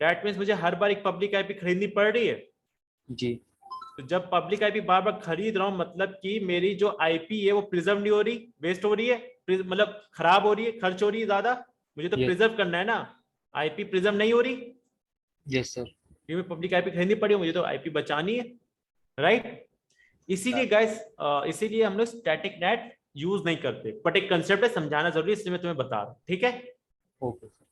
दैट मीन्स मुझे हर बार एक पब्लिक आईपी खरीदनी पड़ रही है। जी। तो जब पब्लिक आईपी बार बार खरीद रहा हूं, मतलब कि मेरी जो आईपी है वो प्रिजर्व नहीं हो रही, वेस्ट हो रही है, मतलब खराब हो रही है, खर्च हो रही है ज्यादा, मुझे तो यस। प्रिजर्व करना है ना, आईपी प्रिजर्व नहीं हो रही, यस सर। ये मैं पब्लिक आईपी खरीदनी पड़ी, मुझे तो आईपी बचानी है, राइट। इसीलिए गाइस, इसीलिए हम लोग स्टैटिक नेट यूज नहीं करते, बट एक कंसेप्ट है, समझाना जरूरी है, इसलिए मैं तुम्हें बता रहा हूं, ठीक है। Okay sir.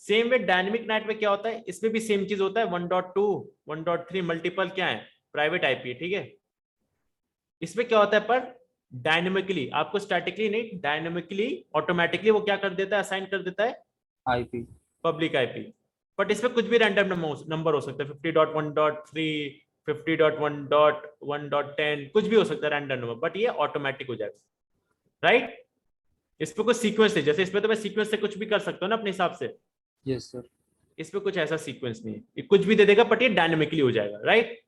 Same way dynamic net में क्या होता है, इसमें भी सेम चीज होता है, 1.2, 1.3 मल्टीपल क्या है, प्राइवेट आईपी है, ठीक है। इसमें क्या होता है, पर डायनेमिकली, आपको स्टैटिकली नहीं, डायनेमिकली ऑटोमेटिकली वो क्या कर देता है, असाइन कर देता है आईपी। Public IP. बट इसमें कुछ भी रैंडम नंबर हो सकता है, 50.1.3, 50.1.1.10, कुछ भी हो सकता है रैंडम नंबर, बट ये ऑटोमेटिक हो जाएगा, राइट। इस पे कुछ सीक्वेंस है, जैसे इसमें तो मैं सीक्वेंस से कुछ भी कर सकता हूँ ना अपने हिसाब से, यस सर। इस पे कुछ ऐसा सीक्वेंस नहीं है, ये कुछ भी दे देगा, बट ये डायनेमिकली हो जाएगा, राइट।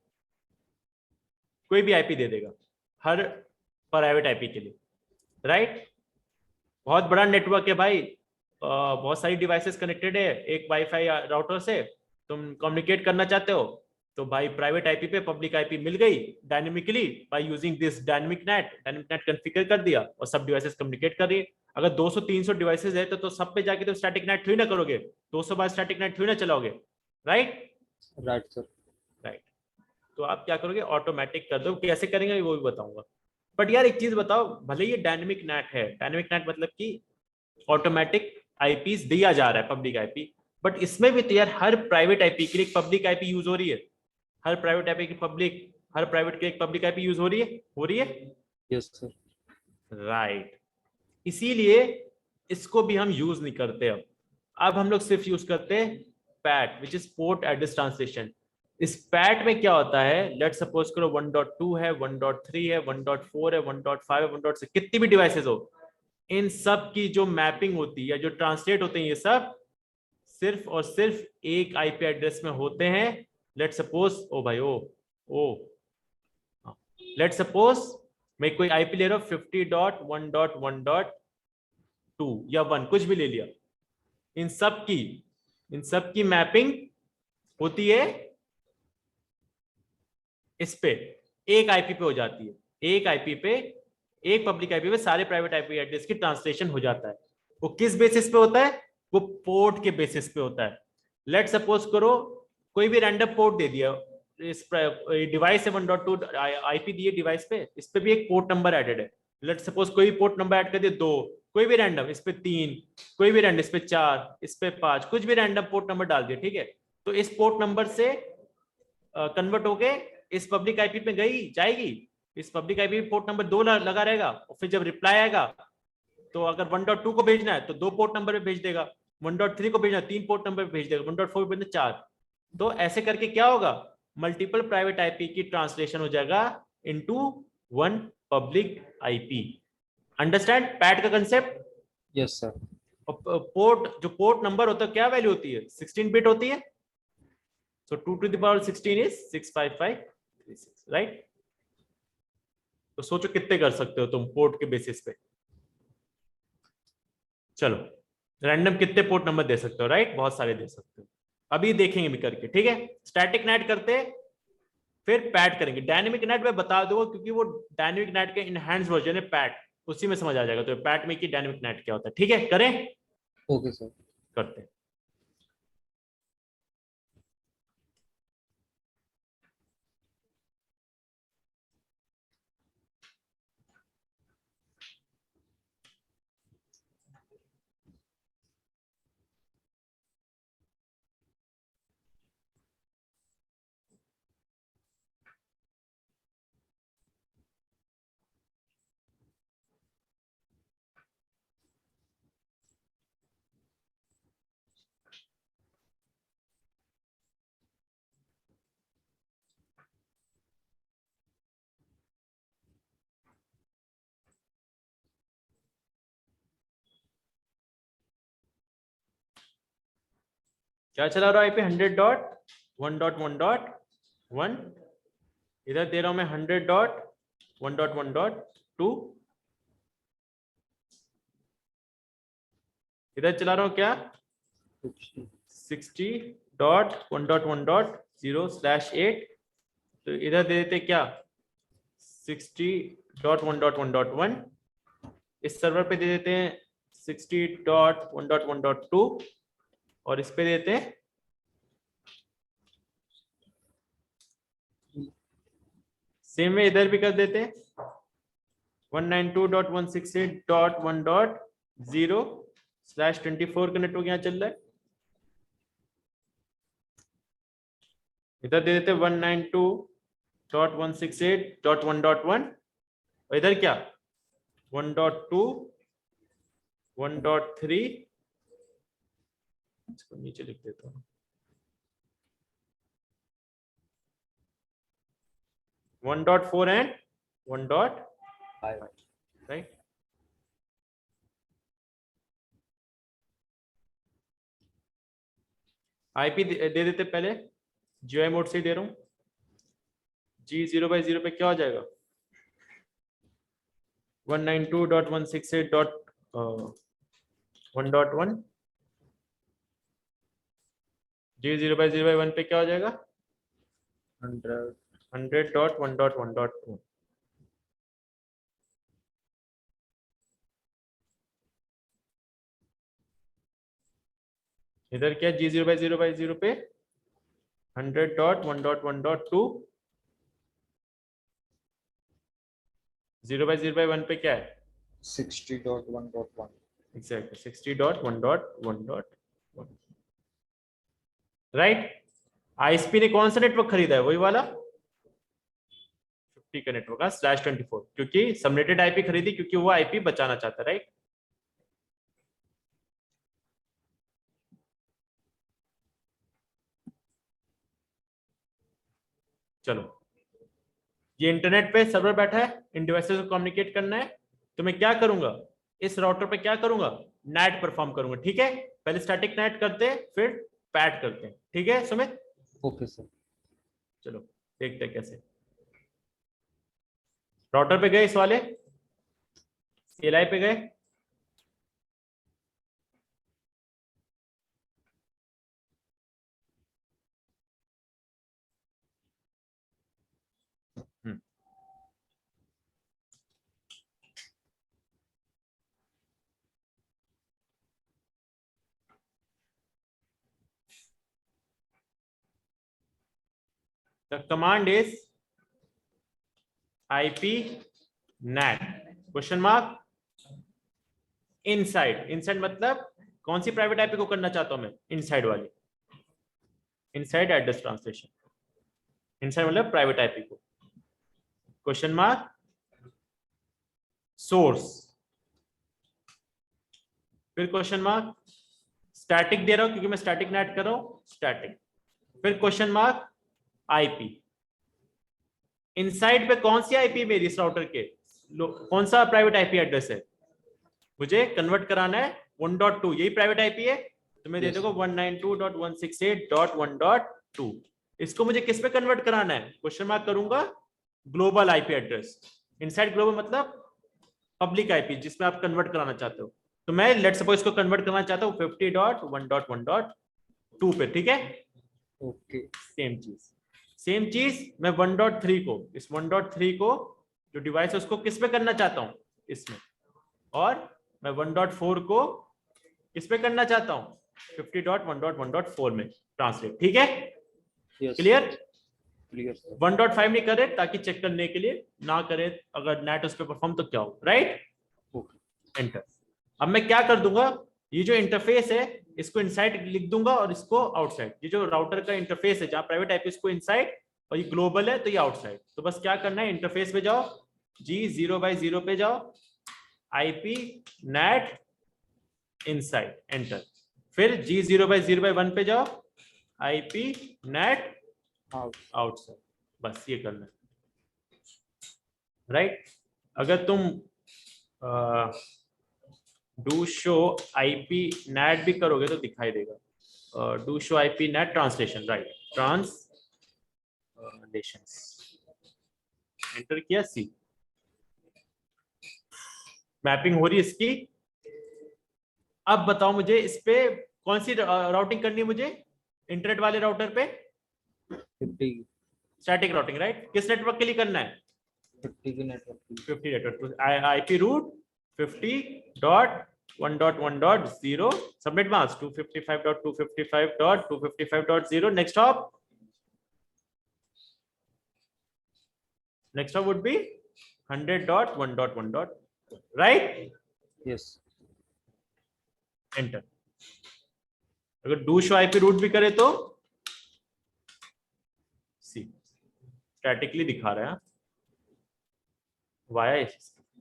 कोई भी आईपी दे देगा हर प्राइवेट आईपी के लिए, राइट। बहुत बड़ा नेटवर्क है भाई, बहुत सारी डिवाइसेस कनेक्टेड है एक वाईफाई राउटर से, तुम कम्युनिकेट करना चाहते हो, तो भाई प्राइवेट आईपी पे पब्लिक आईपी मिल गई dynamically by using this dynamic net configure कर दिया, और सब डिवाइसेस कम्युनिकेट कर रही है। अगर 200-300 डिवाइसेस है तो सब पे जाके तो स्टैटिक नेट थोड़ी ना करोगे, 200 बार स्टैटिक नेट थोड़ी ना चलाओगे, राइट। Right sir. राइट, तो आप क्या करोगे, ऑटोमेटिक कर दो, कैसे करेंगे वो भी बताऊंगा। बट यार एक चीज बताओ, भले ये डायनेमिक नेट है, डायनेमिक नेट मतलब कि ऑटोमेटिक आईपीस दिया जा रहा है पब्लिक आईपी, बट इसमें भी तो यार हर प्राइवेट आईपी के लिए एक पब्लिक आईपी यूज हो रही है, हर प्राइवेट आईपी की पब्लिक, हर प्राइवेट के एक पब्लिक आईपी यूज हो रही है, हो रही है, यस सर। राइट। इसीलिए इसको भी हम यूज नहीं करते अब हम लोग सिर्फ यूज करते हैं PAT, which is port address translation. इस पैट में क्या होता है, लेट सपोज करो 1.2 है, 1.3 है, 1.4 है, 1.5 है, 1.6, कितनी भी डिवाइसेस हो, इन सब की जो मैपिंग होती है, जो ट्रांसलेट होते हैं, ये सब सिर्फ और सिर्फ एक आईपी एड्रेस में होते हैं। लेट सपोज, ओ भाई ओ लेट सपोज मैं कोई आईपी ले रहा हूं 50.1.1.2 या 1, कुछ भी ले लिया, इन सब की मैपिंग होती है इस पे, एक आईपी पे हो जाती है, एक आईपी पे, एक पब्लिक आईपी पे सारे प्राइवेट आईपी एड्रेस की ट्रांसलेशन हो जाता है। वो किस बेसिस पे होता है, वो पोर्ट के बेसिस पे होता है। लेट सपोज करो कोई भी रैंडम पोर्ट दे दिया, इस डिवाइस है 1.2 आईपी दिए डिवाइस पे, इस पे भी एक पोर्ट नंबर एडेड है। लेट सपोज कोई भी पोर्ट नंबर ऐड कर दिया 2, कोई भी रैंडम, इस पे 3, कोई भी रैंडम, इस पे 4, इस पे 5, कुछ भी रैंडम पोर्ट नंबर डाल दिया, ठीक है। तो इस पोर्ट नंबर से कन्वर्ट होके इस पब्लिक आईपी पे जाएगी, इस पब्लिक आईपी पोर्ट नंबर 2 लगा रहेगा, और फिर जब रिप्लाई आएगा तो अगर 1.2 को भेजना है तो 2 पोर्ट नंबर पे भेज देगा, 1.3 को भेजना है 3 पोर्ट नंबर पे भेज देगा, 1.4 पे भेजना 4। तो ऐसे करके क्या होगा, मल्टीपल प्राइवेट आईपी की ट्रांसलेशन हो जाएगा into one public IP. Understand PAT का कंसेप्ट। Yes sir. पोर्ट, जो पोर्ट नंबर होता है क्या वैल्यू होती है, 16 बिट होती है, so 2 to the power 16 is 65536, right. तो सोचो कितने कर सकते हो तुम पोर्ट के बेसिस पे, चलो रैंडम कितने पोर्ट नंबर दे सकते हो, राइट, बहुत सारे दे सकते हो, अभी देखेंगे भी करके, ठीक है। स्टैटिक नेट करते, फिर पैट करेंगे, डायनेमिक नेट में बता दो क्योंकि वो डायनेमिक नेट का इनहैंस वर्जन है पैट, उसी में समझ आ जाएगा तो पैट में कि डायनेमिक नेट क्या होता है, ठीक है, करें, ओके सर। करते हैं। क्या चला रहा है आईपी 100.1.1.1, इधर दे रहा हूं मैं 100.1.1.2, इधर चला रहा हूं क्या 60.1.1.0/8, तो इधर दे देते क्या 60.1.1.1, इस सर्वर पे दे देते हैं 60.1.1.2 और इस पे देते हैं सेम वे इधर भी कर देते हैं 192.168.1.0/24 का नेटवर्क यहाँ चल रहा है, इधर दे देते 192.168.1.1 और इधर क्या 1.2 1.3, इसको नीचे लिख देता हूँ 1.4 एंड 1.5, राइट। आईपी दे देते पहले, जीआई मोड से दे रहा हूं, G0/0 पे क्या हो जाएगा 192.168.1.1, G0/0/1 पे क्या हो जाएगा 100.1.1.2, इधर क्या G0/0/0 पे 100.1.1.2, 0/0/1 पे क्या है 60.1.1, एग्जैक्टली 60.1.1.1, राइट। आईएसपी ने कौन सा नेटवर्क खरीदा है, वही वाला 50 का नेटवर्क है /24, क्योंकि सबनेटेड आईपी खरीदी क्योंकि वो आईपी बचाना चाहता है, राइट। चलो, ये इंटरनेट पे सर्वर बैठा है, इन डिवाइसेस को कम्युनिकेट करना है, तो मैं क्या करूंगा इस राउटर पे क्या करूंगा नेट परफॉर्म करूंगा, ठीक है। पहले स्टैटिक नेट करते हैं फिर पैट करते हैं, ठीक है सुमित। Okay sir. चलो देखते हैं कैसे। राउटर पे गए, इस वाले CLI पे गए, the command is IP NAT question mark inside, inside मतलब कौन सी प्राइवेट आईपी को करना चाहता हूं मैं, इनसाइड वाली, इनसाइड एड्रेस ट्रांसलेशन, इनसाइड मतलब प्राइवेट आईपी को, क्वेश्चन मार्क सोर्स, फिर क्वेश्चन मार्क स्टैटिक दे रहा हूं क्योंकि मैं स्टैटिक नेट कर रहा हूं, स्टैटिक, फिर क्वेश्चन मार्क आईपी, इनसाइड पे कौन सी आईपी मेरी इस राउटर के, कौन सा प्राइवेट आईपी एड्रेस है, मुझे कन्वर्ट कराना है 1.2, यही प्राइवेट आईपी है, तो मैं दे दूंगा 192.168.1.2, इसको मुझे किस पे कन्वर्ट कराना है, क्वेश्चन मार्क करूंगा global IP address, inside global मतलब पब्लिक आईपी जिसमें आप कन्वर्ट कराना चाहते हो, तो मैं लेट सपोज इसको कन्वर्ट करना चाहता हूँ 50.1.1.2 पे, ठीक है। ओके, सेम चीज मैं 1.3 को, इस 1.3 को जो डिवाइस है उसको किस पे करना चाहता हूँ इसमें, और मैं 1.4 को किस पे करना चाहता हूँ 50.1.1.4 में ट्रांसलेट, ठीक है। Clear, clear sir. 1.5 नहीं करे ताकि चेक करने के लिए, ना करे अगर नेट उस पर परफॉर्म तो क्या हो, राइट। एंटर। अब मैं क्या कर दूंगा, ये जो इंटरफेस है इसको इनसाइड लिख दूंगा और इसको आउटसाइड, ये जो राउटर का इंटरफेस है जहां प्राइवेट आईपी इसको इनसाइड और ये ग्लोबल है तो ये आउटसाइड, तो बस क्या करना है इंटरफेस पे जाओ, G0/0 पे जाओ, आईपी नेट इनसाइड, एंटर, फिर G0/0/1 पे जाओ, आईपी नेट आउटसाइड, बस ये करना है, राइट। अगर तुम डू शो आईपी नेट भी करोगे तो दिखाई देगा, do show IP net translation, right? Translations. Enter किया, सी मैपिंग हो रही है इसकी। अब बताओ मुझे इस पे कौन सी राउटिंग करनी है मुझे, इंटरनेट वाले राउटर पे 50 स्टैटिक राउटिंग, राइट? किस नेटवर्क के लिए करना है? 50 की network 50 network, IP root 50.1.1.0 submit mask 255.255.255.0 next hop would be 100.1.1. right? Yes enter. अगर डू शो आईपी रूट भी करे तो सी स्टैटिकली दिखा रहा है वाया,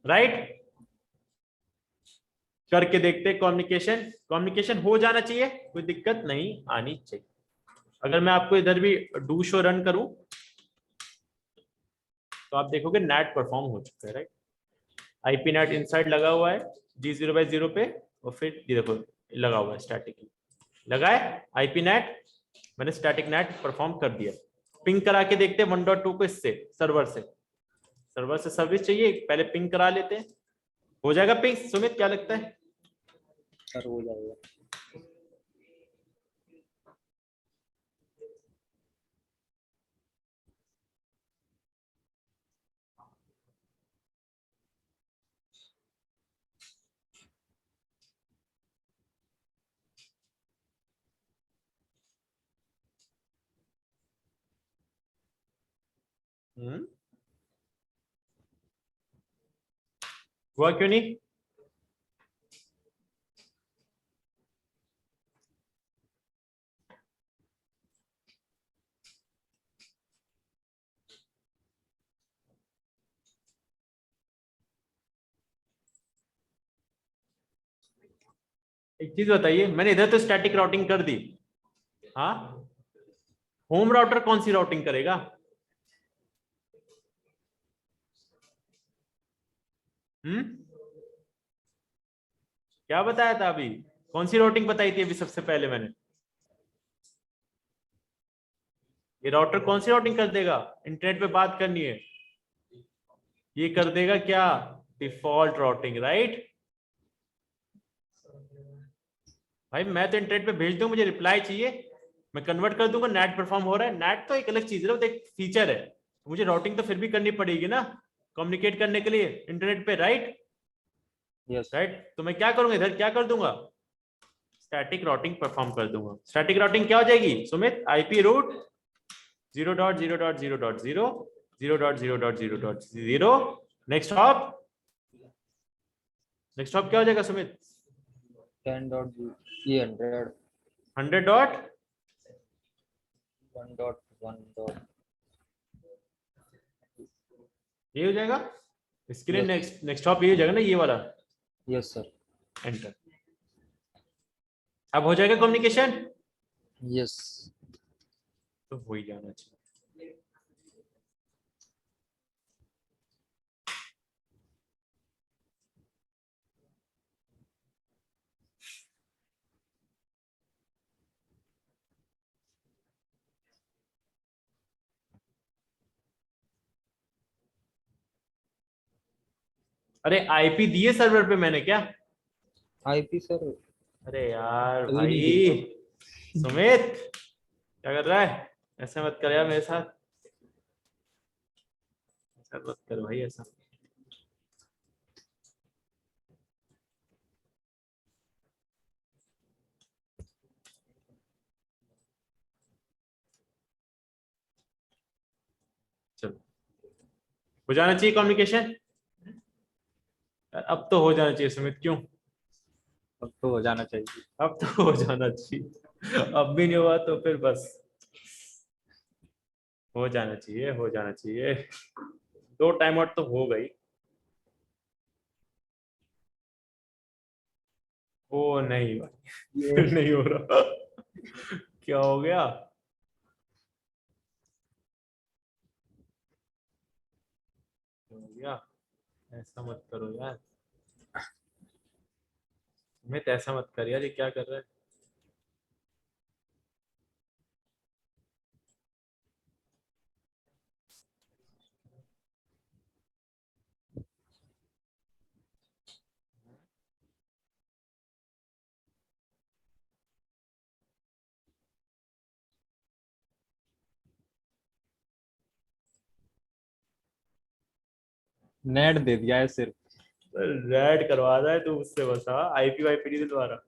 राइट? करके देखते हैं। कम्युनिकेशन हो जाना चाहिए, कोई दिक्कत नहीं आनी चाहिए। अगर मैं आपको इधर भी डू शो रन करूं तो आप देखोगे नेट परफॉर्म हो चुका है, राइट? आईपी नेट इनसाइड लगा हुआ है G0/0 पे, और फिर ये देखो लगा हुआ है स्टैटिकली लगा है आईपी नेट। मैंने स्टैटिक नेट परफॉर्म कर दिया। पिंग करा के देखते हैं 1.2 को इससे सर्वर से सर्विस चाहिए, पहले पिंग करा लेते हैं। हो जाएगा पिंग? सुमित क्या लगता है? सर हो जाएगा। हुआ क्यों नहीं? एक चीज बताइए, मैंने इधर तो स्टैटिक राउटिंग कर दी, हाँ, होम राउटर कौन सी राउटिंग करेगा? क्या बताया था अभी? कौन सी राउटिंग बताई थी अभी सबसे पहले मैंने? ये राउटर कौन सी राउटिंग कर देगा? इंटरनेट पे बात करनी है, ये कर देगा क्या? Default routing, right? भाई मैं तो इंटरनेट पे भेज दूं, मुझे रिप्लाई चाहिए, मैं कन्वर्ट कर दूंगा, नेट परफॉर्म हो रहा है। नेट तो एक अलग चीज है, वो तो एक फीचर है, मुझे राउटिंग तो फिर भी करनी पड़ेगी ना कम्युनिकेट करने के लिए इंटरनेट पे, राइट? यस राइट, तो मैं क्या करूंगा इधर, क्या कर दूंगा? स्टैटिक राउटिंग परफॉर्म कर दूंगा। स्टैटिक राउटिंग क्या हो जाएगी Sumit? IP root 0.0.0.0 0.0.0.0 next hop क्या हो जाएगा सुमित? 10.100 100.1 ये हो जाएगा इसके लिए। Yes. नेक्स्ट हॉप ये हो जाएगा ना, ये वाला। Yes sir. एंटर। अब हो जाएगा कम्युनिकेशन? यस तो हो ही जाना चाहिए। अरे आईपी दिए सर्वर पे मैंने क्या? आईपी सर अरे यार अभी नहीं भाई, दिया। सुमित क्या कर रहा है? ऐसे मत कर यार मेरे साथ, ऐसा मत कर भाई ऐसा। चलो, हो जाना चाहिए कम्युनिकेशन। अब तो हो जाना चाहिए सुमित, क्यों? अब तो हो जाना चाहिए। अब तो हो जाना चाहिए, अब भी नहीं हुआ तो फिर बस हो जाना चाहिए, हो जाना चाहिए। 2 टाइम आउट तो हो गई। ओ नहीं भाई, ये फिर नहीं हो रहा। क्या हो गया? क्या हो गया? ऐसा मत करो यार, मैं तो ऐसा मत कर यार, ये क्या कर रहा है? नेट दे दिया है सिर्फ। रेड करवा रहा है तू उससे, बस हाँ, आईपी वाईपी नहीं दिलवा रहा।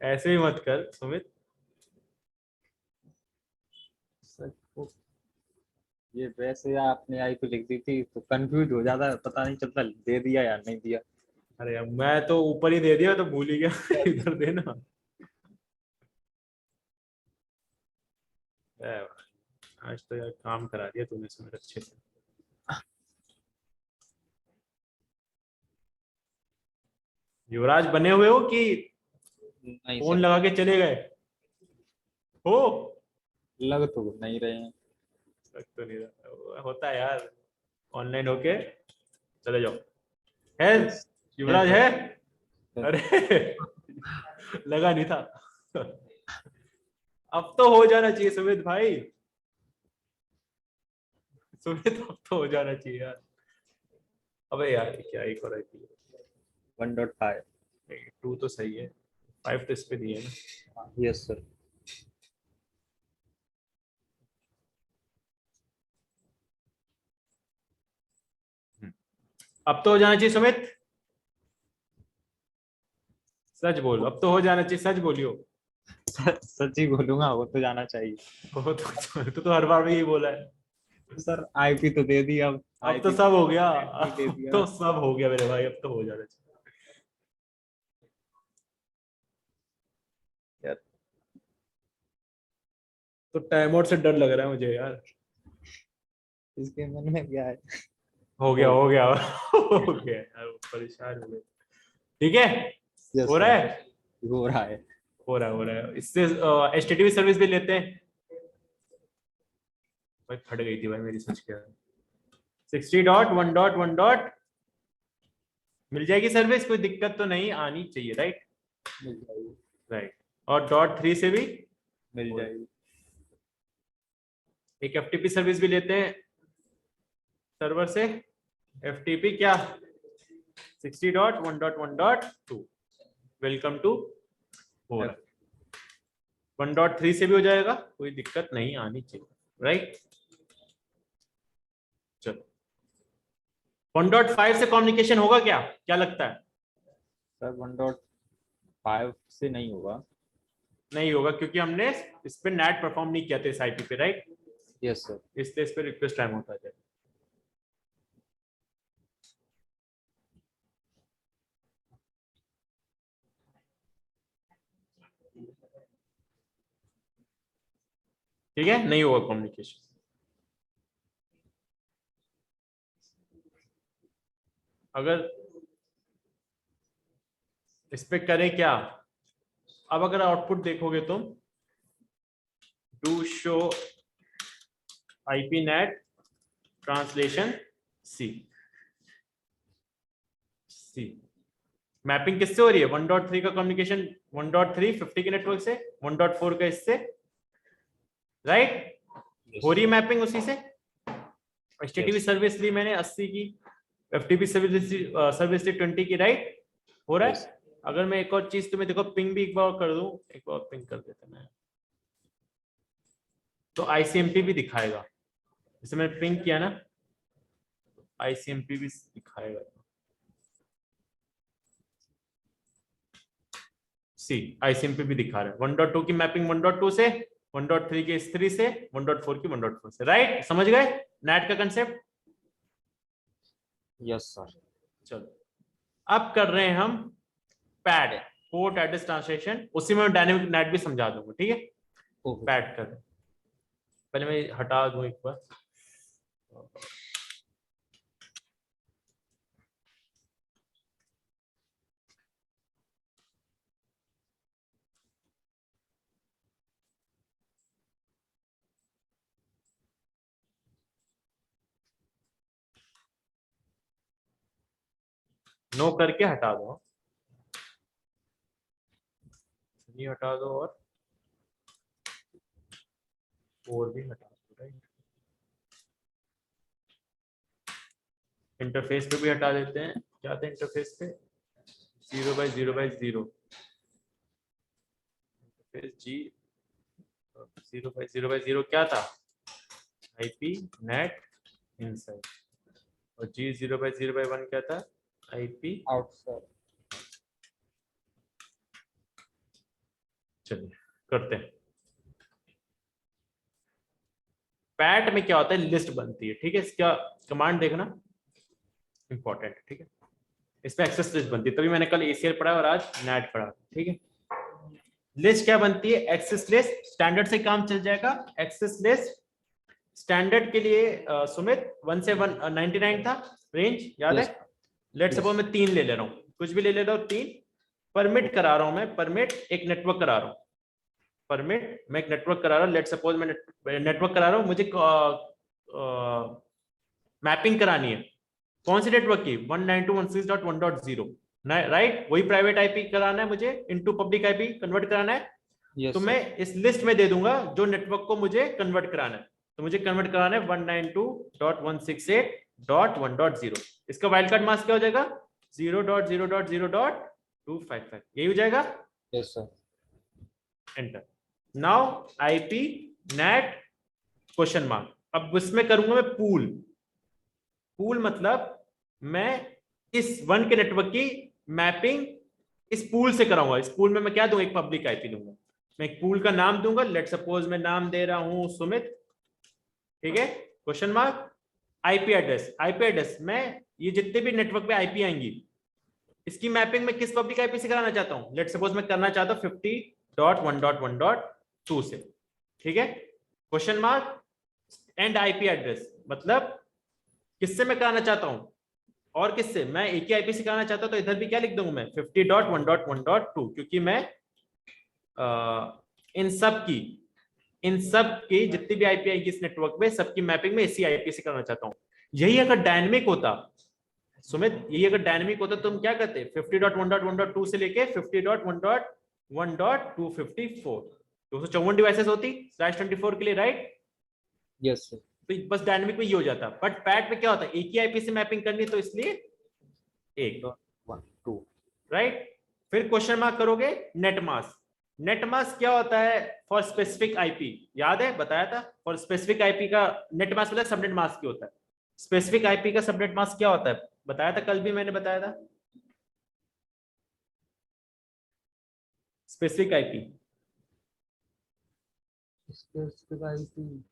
ऐसे ही मत कर सुमित। सर, ये वैसे आपने आई तो लिख दी थी तो कंफ्यूज हो जाता, पता नहीं चलता दे दिया या नहीं दिया। अरे अब मैं तो ऊपर ही दे दिया, तो भूल ही गया इधर देना। ए भाई, आज तो यार काम करा दिया तूने सुमित अच्छे से। युवराज बने हुए हो कि नहीं फोन सर, लगा के चले गए हो? लग तो नहीं रहे हैं। लग तो नहीं रहा, होता है यार, ऑनलाइन होके चले जाओ। है यस है युवराज सर। है? है। अरे लगा नहीं था। अब तो हो जाना चाहिए सुमित भाई, सुमित अब तो हो जाना चाहिए यार। अबे यार क्या एक और आई थी। 1.5। 2 तो सही है, 5 तो इस पे दिए ना। Yes sir. अब तो हो जाना चाहिए सुमित, सच बोल, अब तो हो जाना चाहिए, सच बोलियो। सच ही बोलूंगा, हो तो जाना चाहिए। तो हर बार में यही बोला है। सर आईपी तो दे दिया, अब अब तो आईपी सब हो गया, नहीं दे अब दिया। तो सब हो गया मेरे भाई, अब तो हो जाना चाहिए यार। तो टाइम आउट से डर लग रहा है मुझे यार। इसके मन में क्या है? हो गया हो हो गया हो गया यार, परेशान हो गए। ठीक है, यस हो रहा सर, है, हो रहा है। हो रहा है। इससे एचटीटीपी सर्विस भी लेते हैं। भाई फट गई थी भाई मेरी, सच क्या, 60.1.1. मिल जाएगी सर्विस, कोई दिक्कत तो नहीं आनी चाहिए, राइट? मिल जाएगी। राइट। और .3 से भी मिल जाएगी। एक एफटीपी सर्विस भी लेते हैं सर्वर से। एफटीपी क्या, 60.1.1.2। वेलकम टू हो रहा है। 1.3 से भी हो जाएगा, कोई दिक्कत नहीं आनी चाहिए, राइट? चलो 1.5 से कम्युनिकेशन होगा क्या, क्या लगता है? सर 1.5 से नहीं होगा। नहीं होगा, क्योंकि हमने इस पे नेट परफॉर्म नहीं किया था इस आईपी पे, राइट? Yes sir. इसलिए इस पे रिक्वेस्ट टाइम होता है। ठीक है, नहीं होगा कम्युनिकेशन। अगर इस पे करें क्या, अब अगर आउटपुट देखोगे तुम, do show IP NAT translation see, see mapping किससे हो रही है? 1.3 का कम्युनिकेशन 1.3 50 के नेटवर्क से, 1.4 का इससे, राइट? हो रही है मैपिंग उसी से। एचटीटीपी सर्विस ली मैंने 80 की, एफटीपी सर्विस ली 20 की, राइट? हो रहा यस। है। अगर मैं एक और चीज तुम्हें देखो, पिंग भी एक बार कर दूं, एक और पिंग कर देते हैं, तो आईसीएमपी भी दिखाएगा। जैसे मैंने पिंग किया ना, आईसीएमपी भी दिखाएगा। सी आईसीएमपी भी दिखा रहा है। 1.2 की मैपिंग 1.2 से, 1.3 के S3 से, 1.4 की 1.4 से, राइट? समझ गए नेट का कंसेप्ट? Yes sir. चलो अब कर रहे हैं हम पैड, पोर्ट एड्रेस ट्रांसलेशन। उसी में डायनेमिक नेट भी समझा दूंगा, ठीक है? Okay sir. पैड कर, पहले मैं हटा दूं एक बार। नो करके हटा दो, ये हटा दो और भी हटा दो, राइट? इंटरफेस पे भी हटा देते हैं। क्या था इंटरफेस पे? 0/0/0 इंटरफेस जी, 0/0/0 क्या था? आईपी नेट इनसाइड, और G 0/0/1 क्या था? IP out sir. चलिए करते हैं। पैट में क्या होता है? लिस्ट बनती है, ठीक है। इसका कमांड देखना इंपॉर्टेंट है, ठीक है। इसमें एक्सेस लिस्ट बनती है, तभी मैंने कल ACL पढ़ा और आज NAT पढ़ा, ठीक है। लिस्ट क्या बनती है? Access list. स्टैंडर्ड से काम चल जाएगा। एक्सेस लिस्ट स्टैंडर्ड के लिए सुमित 1 से 199 था रेंज, याद है? लेट सपोज मैं 3 ले रहा हूँ, कुछ भी ले रहा हूँ, 3 परमिट करा रहा हूँ मैं। परमिट एक नेटवर्क करा रहा हूँ, परमिट मैं एक नेटवर्क करा रहा हूँ। लेट सपोज मैं नेटवर्क करा रहा हूँ, मुझे मैपिंग करानी है। कौन सी नेटवर्क की? 192.168.1.0, राइट। वही प्राइवेट आईपी कराना है मुझे, इनटू पब्लिक आईपी कन्वर्ट कराना है। तो मैं इस लिस्ट में दे दूंगा जो नेटवर्क को मुझे कन्वर्ट कराना है। तो मुझे कन्वर्ट कराना है 192.168.1.0। इसका वाइल्ड कार्ड मास्क क्या हो जाएगा? 0.0.0.255। यही हो जाएगा। Yes sir. Enter. Now IP net question mark. अब इसमें करूंगा मैं पूल। पूल मतलब मैं इस 1 के नेटवर्क की मैपिंग इस पूल से कराऊंगा। इस पूल में मैं क्या दूंगा? एक पब्लिक आईपी दूंगा। मैं एक पूल का नाम दूंगा। लेट सपोज मैं नाम दे रहा हूं सुमित, ठीक है। Question mark. IP address. IP address में ये जितने भी नेटवर्क पे आईपी आएंगी, इसकी मैपिंग मैं किस पब्लिक आईपी से कराना चाहता हूं? लेट सपोज मैं करना चाहता हूं 50.1.1.2 से, ठीक है। Question mark and IP address मतलब किससे मैं कराना चाहता हूं और किससे? मैं एक ही आईपी से कराना चाहता हूं, तो इधर भी क्या लिख दूंगा मैं? 50.1.1.2, क्योंकि मैं इन सब की जितनी भी आईपी आएगी इस नेटवर्क में, सबकी मैपिंग में इसी आईपी से करना चाहता हूं। यही अगर डायनेमिक होता सुमित, यही अगर डायनेमिक होता तो तुम क्या करते? 50.1.1.2 से लेके 50.1.1.254 254 डिवाइसेस होती /24 के लिए, राइट। Yes sir. तो बस डायनेमिक में ये हो जाता। बट पैट में क्या होता है? एक ही आईपी से मैपिंग करनी है, तो इसलिए एक, 1 2 राइट। फिर क्वेश्चन मार्क करोगे नेट मास्क। नेट मास्क क्या होता है? फॉर स्पेसिफिक आईपी, याद है बताया था। फॉर स्पेसिफिक आईपी का नेट मास्क मतलब सबनेट मास्क क्या होता है? स्पेसिफिक आईपी का सबनेट मास्क क्या होता है? बताया था, कल भी मैंने बताया था। Specific IP specific IP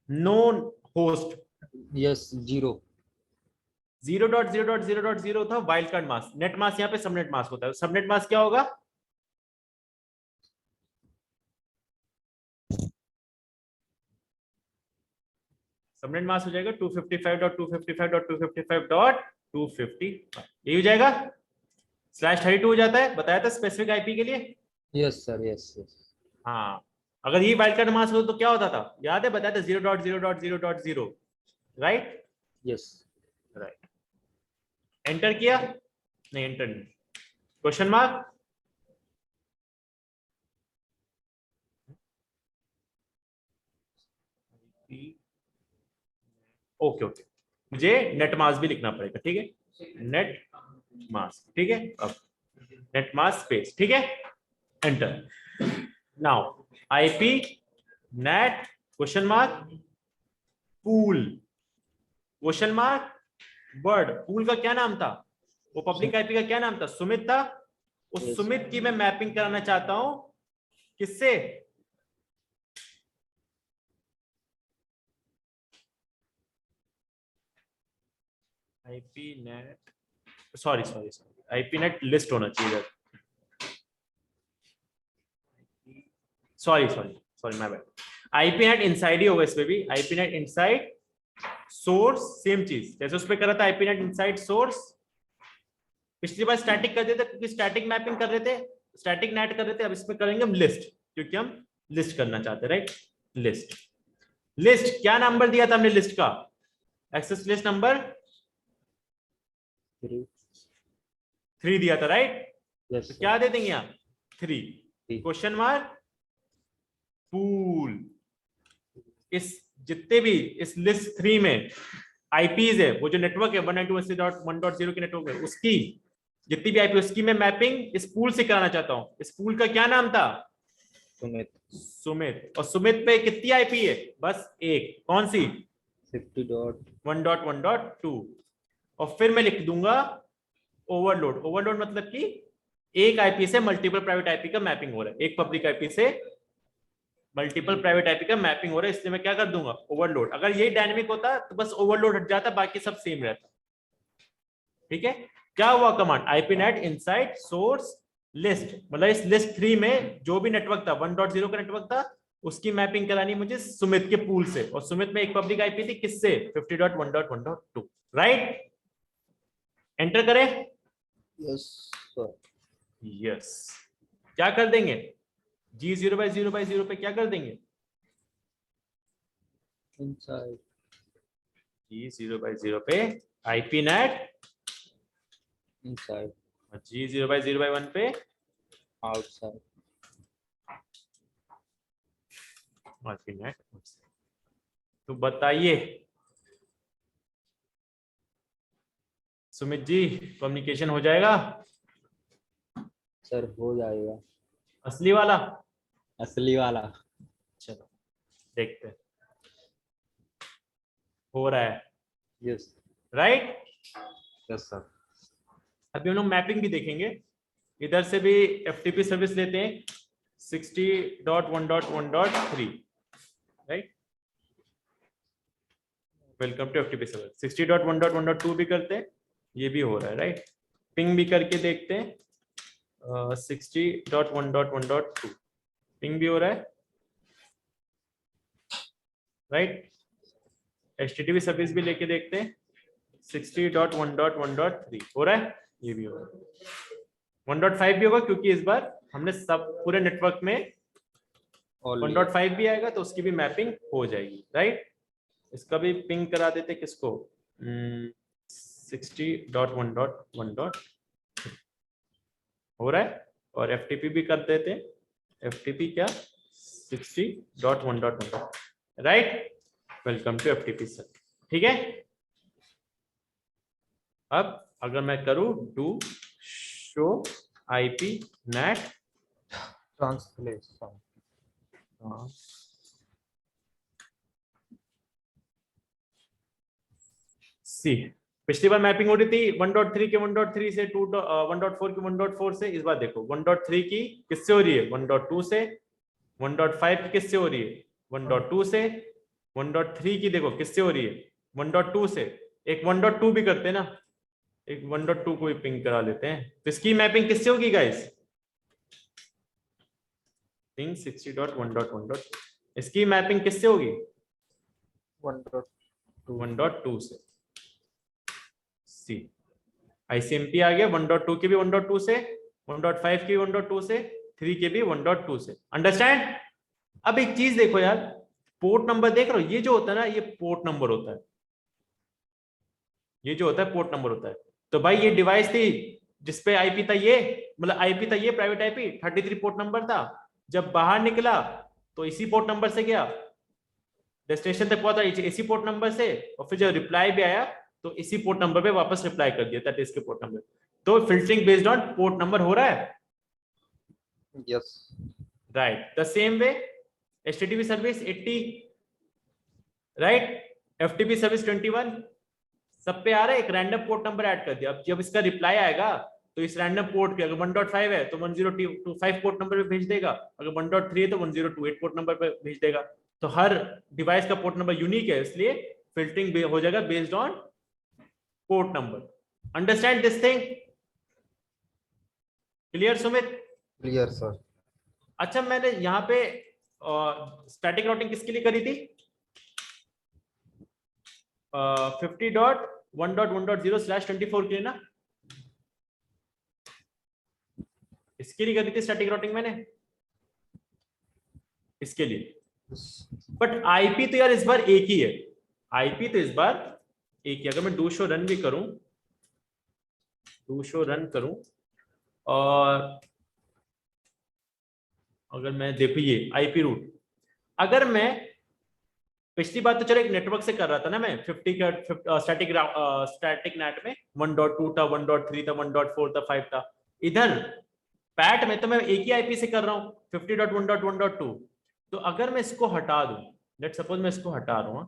known host. Yes 0 0.0.0.0 था wild card mask. Net mask यहाँ पे सबनेट मास्क होता है। सबनेट मास्क क्या होगा? सबनेट मास्क हो जाएगा 255.255.255.255। यही हो जाएगा। /32 हो जाता है, बताया था स्पेसिफिक आईपी के लिए। Yes sir. यस यस हाँ, अगर ये वाइल्ड कार्ड मास्क हो तो क्या होता था? याद है बताया था 0.0.0.0, राइट। Yes right. एंटर किया? नहीं, एंटर नहीं। Question mark. ओके ओके, मुझे नेट मास्क भी लिखना पड़ेगा, ठीक है। नेट मास्क, ठीक है। अब नेट मास्क स्पेस, ठीक है। Enter. Now IP net question mark pool question mark word. Pool का क्या नाम था? वो पब्लिक आईपी का क्या नाम था? सुमित था। उस Yes. सुमित की मैं मैपिंग कराना चाहता हूं किससे? IP NAT, sorry sorry sorry, IP NAT list होना चाहिए। Sorry sorry sorry, my bad. IP NAT inside ही होगा इसमें भी। IP NAT inside source, same चीज जैसे उस पे करा था आईपी नेट इनसाइड सोर्स। पिछली बार स्टैटिक कर देते क्योंकि स्टैटिक मैपिंग कर रहे थे, स्टैटिक नेट कर रहे थे। अब इसमें करेंगे हम लिस्ट, क्योंकि हम लिस्ट करना चाहते हैं, राइट। लिस्ट। लिस्ट क्या नंबर दिया था हमने लिस्ट का? एक्सेस लिस्ट नंबर 3 दिया था, राइट। यस तो क्या दे देंगे यहाँ? 3। Question mark pool. इस जितने भी इस लिस्ट 3 में आईपीज है, वो जो नेटवर्क है 192.168.1.0 के नेटवर्क है, उसकी जितनी भी आईपी उसकी मैं मैपिंग इस पूल से कराना चाहता हूं। इस पूल का क्या नाम था? सुमित। सुमित। और सुमित पे कितनी आईपी है? बस एक। कौन सी? 50.1.1.2 और फिर मैं लिख दूंगा ओवरलोड। ओवरलोड मतलब कि एक आईपी से मल्टीपल प्राइवेट आईपी का मैपिंग हो रहा है, एक पब्लिक आईपी से मल्टीपल प्राइवेट आईपी का मैपिंग हो रहा है, इसलिए मैं क्या कर दूंगा ओवरलोड। अगर ये डायनेमिक होता तो बस ओवरलोड हट जाता, बाकी सब सेम रहता। ठीक है, क्या हुआ command IP NAT inside source list, मतलब इस लिस्ट 3 में जो भी नेटवर्क था 1.0 का नेटवर्क था उसकी मैपिंग करानी मुझे सुमित के पूल से, और सुमित में एक पब्लिक आईपी थी किससे 50.1.1.2 राइट। एंटर करें। Yes sir. यस, क्या कर देंगे जी 0/0/0 पे क्या कर देंगे इनसाइड जी 0/0 पे आईपी नेट, इनसाइड और जी 0/0/1 पे आउटसाइड। IP net. तो बताइए सुमित जी कम्युनिकेशन हो जाएगा सर हो जाएगा। असली वाला। असली वाला। चलो देखते हैं हो रहा है यस राइट। Yes sir. अभी हम लोग मैपिंग भी देखेंगे, इधर से भी एफटीपी सर्विस लेते हैं 60.1.1.3 right. Welcome to FTP service. 60.1.1.2 भी करते हैं, ये भी हो रहा है राइट। पिंग भी करके देखते हैं 60.1.1.2 पिंग भी हो रहा है राइट। एचटीटीपी सर्विस भी लेके देखते हैं 60.1.1.3 हो रहा है, ये भी हो रहा है। 1.5 भी होगा क्योंकि इस बार हमने सब पूरे नेटवर्क में 1.5 भी आएगा तो उसकी भी मैपिंग हो जाएगी राइट। इसका भी पिंग करा देते किसको 60.1.1. हो रहा है, और एफटीपी भी कर देते हैं। एफटीपी क्या 60.1.1 right. Welcome to FTP sir. ठीक है, अब अगर मैं करूं do show IP NAT translation. See, पिछली बार मैपिंग हो रही थी 1.3 के 1.3 से 1.4 के 1.4 से। इस बार देखो 1.3 की किससे हो रही है 1.2 से, 1.5 की किससे हो रही है 1.2 से, 1.3 की देखो किससे हो रही है 1.2 से। एक 1.2 भी करते हैं ना, एक 1.2 को भी पिंग करा लेते हैं। तो इसकी मैपिंग किससे होगी गाइस पिंग 60.1.1. इसकी मैपिंग किससे होगी 1.2 से। सी आईसीएमपी आ गया 1.2 के भी 1.2 से, 1.5 के भी 1.2 से, 3 के भी 1.2 से। अंडरस्टैंड। अब एक चीज देखो यार, पोर्ट नंबर देख रहे हो, ये जो होता है ना ये पोर्ट नंबर होता है, ये जो होता है पोर्ट नंबर होता है। तो भाई ये डिवाइस थी जिसपे आईपी था ये, मतलब आईपी था ये प्राइवेट आईपी 33 पोर्ट नंबर था। जब बाहर निकला तो इसी पोर्ट नंबर से गया, डेस्टिनेशन तक पहुंचा इसी पोर्ट नंबर से, और फिर जब रिप्लाई भी आया तो इसी पोर्ट नंबर पे वापस रिप्लाई कर दिया था इसके पोर्ट नंबर। तो filtering based on port number हो रहा है yes right. The same way HTTP service 80 right, FTP service 21 सब पे आ रहा है, एक रैंडम पोर्ट नंबर ऐड कर दिया। अब जब इसका रिप्लाई आएगा तो इस रैंडम पोर्ट के अगर 1.5 है तो 1025 पोर्ट नंबर पे भेज देगा, अगर 1.3 है तो 1028 पोर्ट नंबर पे भेज देगा। तो हर डिवाइस का पोर्ट नंबर यूनिक है, इसलिए फिल्टरिंग हो जाएगा based on port number. Understand this thing clear Sumit. Clear sir. अच्छा मैंने यहाँ पे स्टैटिक राउटिंग किसके लिए करी थी 50.1.1.0/24 के लिए ना, इसके लिए करी थी स्टैटिक राउटिंग मैंने इसके लिए। बट आईपी तो यार इस बार एक ही है, आईपी तो इस बार एक ही। अगर मैं डू शो रन भी करूं, डू शो रन करूं, और अगर मैं देखू ये आईपी रूट, अगर मैं पिछली बार तो चलो एक नेटवर्क से कर रहा था ना मैं 50 का स्टैटिक नेट में 1.2 था 1.3 था 1.4 था 5 था। इधर पैट में तो मैं एक ही आईपी से कर रहा हूं 50.1.1.2। तो अगर मैं इसको हटा दूं, लेट सपोज मैं इसको हटा रहा हूं,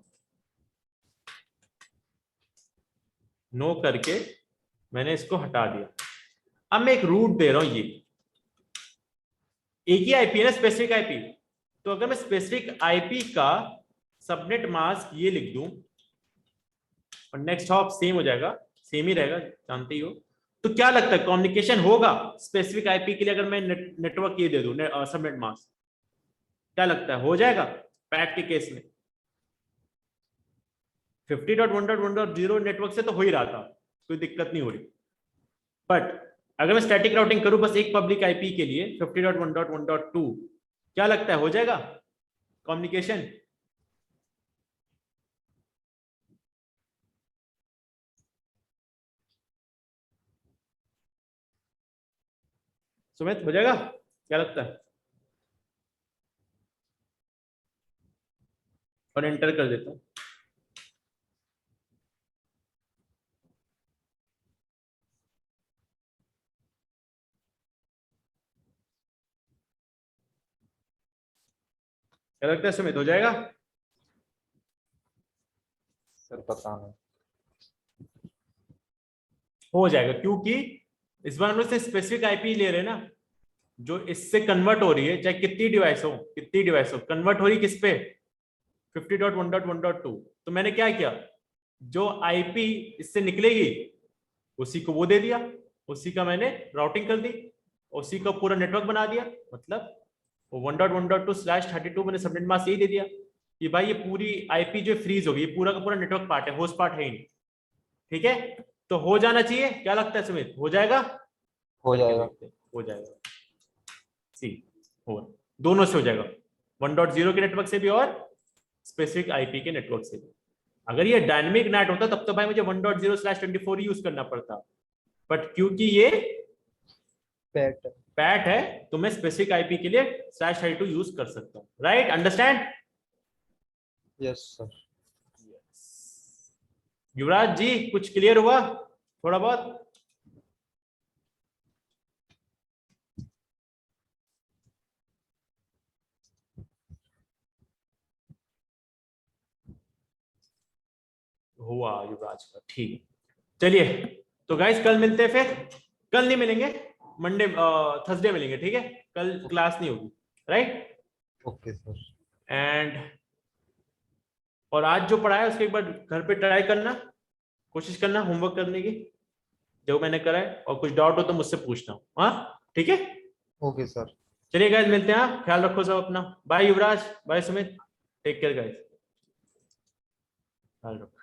नो करके मैंने इसको हटा दिया। अब मैं एक रूट दे रहा हूं, ये एक ही आईपी है ना, स्पेसिफिक आईपी। तो अगर मैं स्पेसिफिक आईपी का सबनेट मास्क ये लिख दूं और नेक्स्ट हॉप सेम हो जाएगा, सेम ही रहेगा, जानते ही हो। तो क्या लगता है कम्युनिकेशन होगा स्पेसिफिक आईपी के लिए अगर मैं नेटवर्क ये दे दूं सबनेट मास्क? क्या लगता है हो जाएगा पैट के केस में? 50.1.1.0 नेटवर्क से तो हो ही रहा था, कोई दिक्कत नहीं हो रही। बट अगर मैं स्टैटिक राउटिंग करूं बस एक पब्लिक आईपी के लिए 50.1.1.2, क्या लगता है हो जाएगा कम्युनिकेशन? सुमित हो जाएगा क्या लगता है? और एंटर कर देता हूं। क्या लगता है सुमित हो जाएगा? सर पता नहीं। हो जाएगा, क्योंकि इस बार हम लोग से स्पेसिफिक आईपी ले रहे हैं ना, जो इससे कन्वर्ट हो रही है, चाहे कितनी डिवाइस हो कन्वर्ट हो रही किस पे? 50.1.1.2। तो मैंने क्या किया, जो आईपी इससे निकलेगी उसी को वो दे दिया, उसी का मैंने राउटिंग कर दी, उसी का पूरा नेटवर्क बना दिया। मतलब वो 1.1.2/32 मैंने सबनेट मास्क यही दे दिया कि भाई ये पूरी आईपी जो फ्रीज होगी, ये पूरा का पूरा नेटवर्क पार्ट है, होस्ट पार्ट है ही नहीं। ठीक है, तो हो जाना चाहिए। क्या लगता है सुमित हो जाएगा? हो करके जाएगा। देखते हैं, हो जाएगा। सी हो, दोनों से हो जाएगा, 1.0 के नेटवर्क से भी और स्पेसिफिक आईपी के नेटवर्क से भी। अगर ये डायनेमिक नेट होता तब तो भाई मुझे 1.0/24 यूज करना पड़ता, बट क्योंकि ये पैट। पैट है तो मैं स्पेसिफिक आईपी के लिए /32 यूज कर सकता हूं। Right, understand? Yes sir. Yuvraj ji कुछ क्लियर हुआ थोड़ा बहुत? हुआ युवराज का, ठीक है। चलिए तो गाइस कल मिलते हैं फिर। कल नहीं मिलेंगे, मंडे थर्सडे मिलेंगे, ठीक है? कल क्लास नहीं होगी, राइट? Okay sir. एंड और आज जो पढ़ा है उसको एक बार घर पे ट्राई करना, कोशिश करना होमवर्क करने की जो मैंने करा है, और कुछ डाउट हो तो मुझसे पूछना। हाँ ठीक है, ओके सर। चलिए गाइस मिलते हैं। हाँ ख्याल रखो सब अपना। Bye Yuvraj, bye Sumit, take care guys, ख्याल रखो।